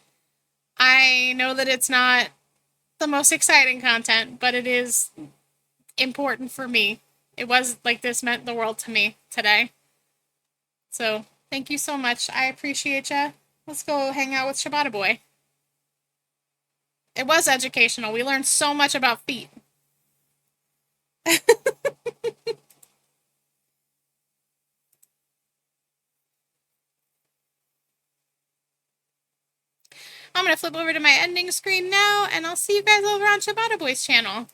I know that it's not the most exciting content, but it is important for me. It was like this meant the world to me today. So thank you so much. I appreciate you. Let's go hang out with Shibata Boy. It was educational. We learned so much about feet. I'm going to flip over to my ending screen now, and I'll see you guys over on Shibata Boy's channel.